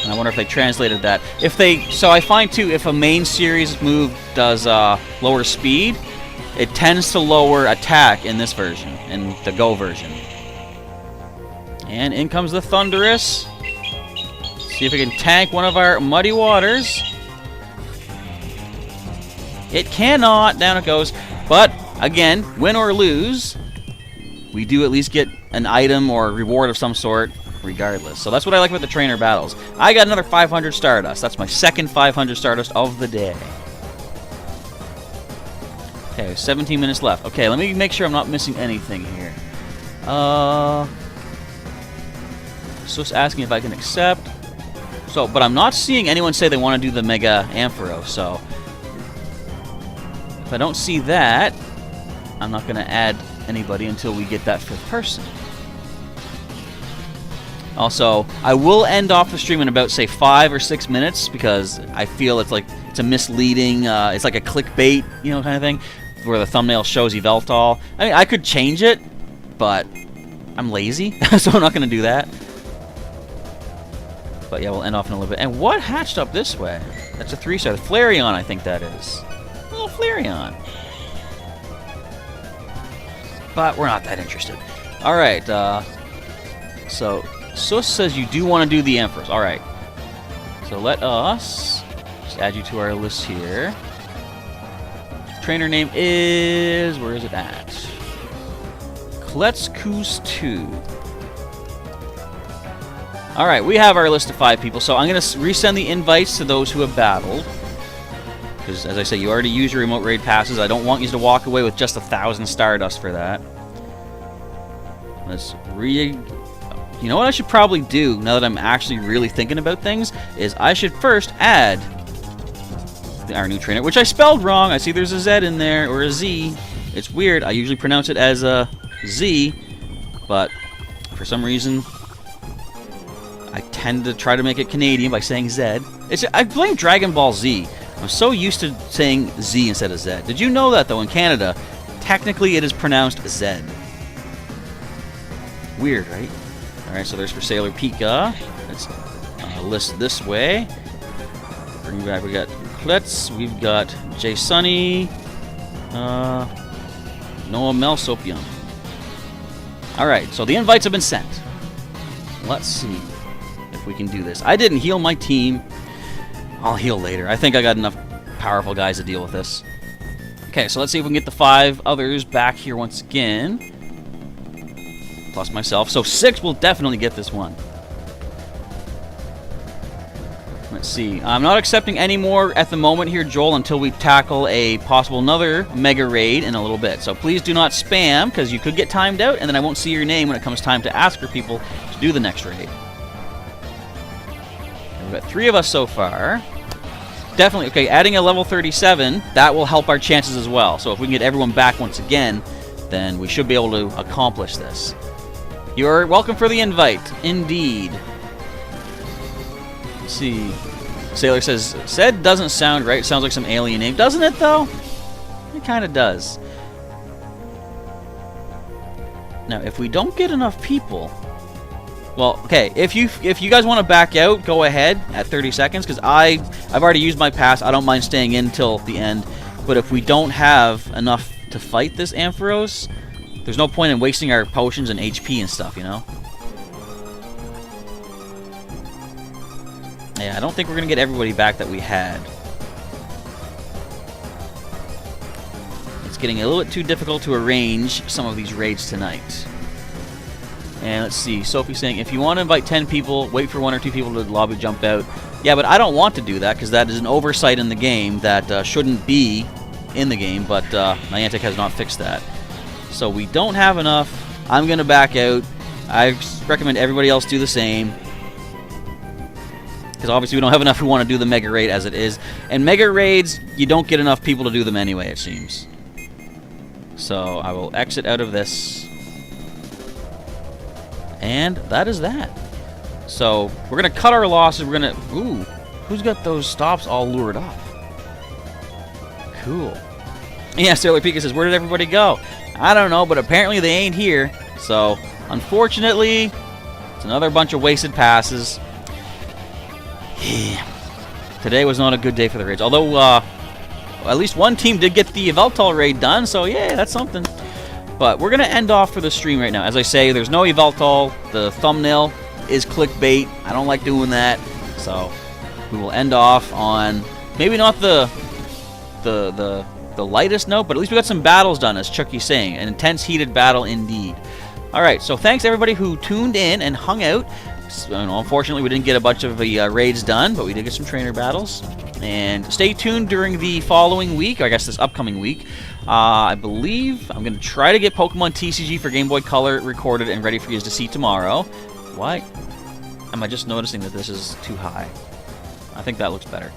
And I wonder if they translated that. So I find too, if a main series move does lower speed, it tends to lower attack in this version, in the Go version. And in comes the Thundurus. See if we can tank one of our Muddy Waters. It cannot. Down it goes. But again, win or lose, we do at least get an item or a reward of some sort regardless. So that's what I like about the trainer battles. I got another 500 Stardust. That's my second 500 Stardust of the day. Okay, 17 minutes left. Okay, let me make sure I'm not missing anything here. So it's asking if I can accept. So, but I'm not seeing anyone say they want to do the Mega Ampharos, so if I don't see that, I'm not going to add anybody until we get that 5th person. Also, I will end off the stream in about, say, 5 or 6 minutes because I feel it's a misleading, it's like a clickbait, you know, kind of thing, where the thumbnail shows Yveltal. I mean, I could change it, but I'm lazy, so I'm not going to do that. But yeah, we'll end off in a little bit. And what hatched up this way? That's a 3-star. Flareon, I think that is. A little Flareon. But we're not that interested. Alright, so Sus says you do want to do the Ampharos. Alright. So let us just add you to our list here. Trainer name is... where is it at? Kletzkus 2. Alright, we have our list of 5 people, so I'm going to resend the invites to those who have battled. Because, as I say, you already used your remote raid passes. I don't want you to walk away with just 1,000 Stardust for that. Let's You know what I should probably do, now that I'm actually really thinking about things, is I should first add our new trainer, which I spelled wrong. I see there's a Z in there, or a Z. It's weird. I usually pronounce it as a Z, but for some reason, I tend to try to make it Canadian by saying Z. I blame Dragon Ball Z. I'm so used to saying Z instead of Z. Did you know that, though, in Canada, technically it is pronounced Z? Weird, right? Alright, so there's for Sailor Pika. Let's list this way. Bring back, we got Klutz, we've got Jay Sunny, Noah Melsopium. Alright, so the invites have been sent. Let's see if we can do this. I didn't heal my team. I'll heal later. I think I got enough powerful guys to deal with this. Okay, so let's see if we can get the 5 others back here once again. Plus myself. So 6 will definitely get this one. Let's see. I'm not accepting any more at the moment here, Joel, until we tackle a possible another Mega Raid in a little bit. So please do not spam, because you could get timed out, and then I won't see your name when it comes time to ask for people to do the next raid. We've got 3 of us so far. Definitely, okay, adding a level 37, that will help our chances as well. So if we can get everyone back once again, then we should be able to accomplish this. You're welcome for the invite. Indeed. Let's see. Sailor says, Zed doesn't sound right. Sounds like some alien name. Doesn't it, though? It kind of does. Now, if we don't get enough people... Well, okay, if you guys want to back out, go ahead at 30 seconds, because I've already used my pass. I don't mind staying in till the end. But if we don't have enough to fight this Ampharos, there's no point in wasting our potions and HP and stuff, you know? Yeah, I don't think we're going to get everybody back that we had. It's getting a little bit too difficult to arrange some of these raids tonight. And let's see, Sophie's saying, if you want to invite 10 people, wait for 1 or 2 people to lobby jump out. Yeah, but I don't want to do that, because that is an oversight in the game that shouldn't be in the game, but Niantic has not fixed that. So we don't have enough. I'm going to back out. I recommend everybody else do the same. Because obviously we don't have enough who want to do the Mega Raid as it is. And Mega Raids, you don't get enough people to do them anyway, it seems. So I will exit out of this. And that is that. So we're going to cut our losses. We're going to... Ooh, who's got those stops all lured up? Cool. Yeah, Sailor Pika says, where did everybody go? I don't know, but apparently they ain't here. So, unfortunately, it's another bunch of wasted passes. Yeah. Today was not a good day for the raids. Although, at least one team did get the Yveltal raid done, so yeah, that's something. But we're going to end off for the stream right now. As I say, there's no Yveltal. The thumbnail is clickbait. I don't like doing that. So, we will end off on maybe not the lightest note, but at least we got some battles done, as Chucky's saying. An intense, heated battle indeed. Alright, so thanks everybody who tuned in and hung out. So, unfortunately, we didn't get a bunch of the raids done, but we did get some trainer battles. And stay tuned during the following week, or I guess this upcoming week. I believe I'm going to try to get Pokemon TCG for Game Boy Color recorded and ready for you to see tomorrow. Why am I just noticing that this is too high? I think that looks better.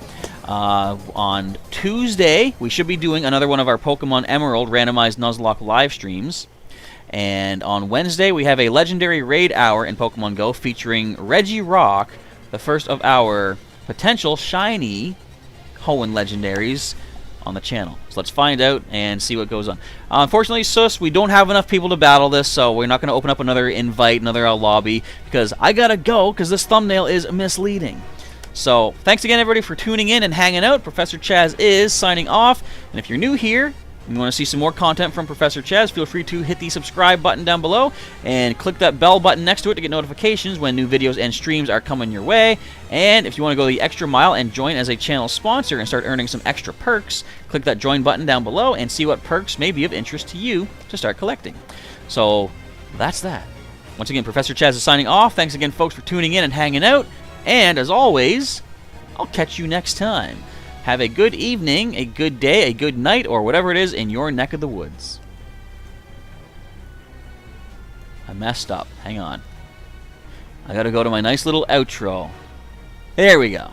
On Tuesday, we should be doing another one of our Pokemon Emerald randomized Nuzlocke live streams. And on Wednesday, we have a Legendary Raid Hour in Pokemon Go featuring Regirock, the first of our potential shiny Hoenn Legendaries on the channel. So let's find out and see what goes on. Unfortunately, Sus, we don't have enough people to battle this, so we're not going to open up another invite, another lobby, because I got to go because this thumbnail is misleading. So thanks again, everybody, for tuning in and hanging out. Professor Chaz is signing off. And if you're new here, and you want to see some more content from Professor Chaz, feel free to hit the subscribe button down below and click that bell button next to it to get notifications when new videos and streams are coming your way. And if you want to go the extra mile and join as a channel sponsor and start earning some extra perks, click that join button down below and see what perks may be of interest to you to start collecting. So that's that. Once again, Professor Chaz is signing off. Thanks again, folks, for tuning in and hanging out. And as always, I'll catch you next time. Have a good evening, a good day, a good night, or whatever it is in your neck of the woods. I messed up. Hang on. I gotta go to my nice little outro. There we go.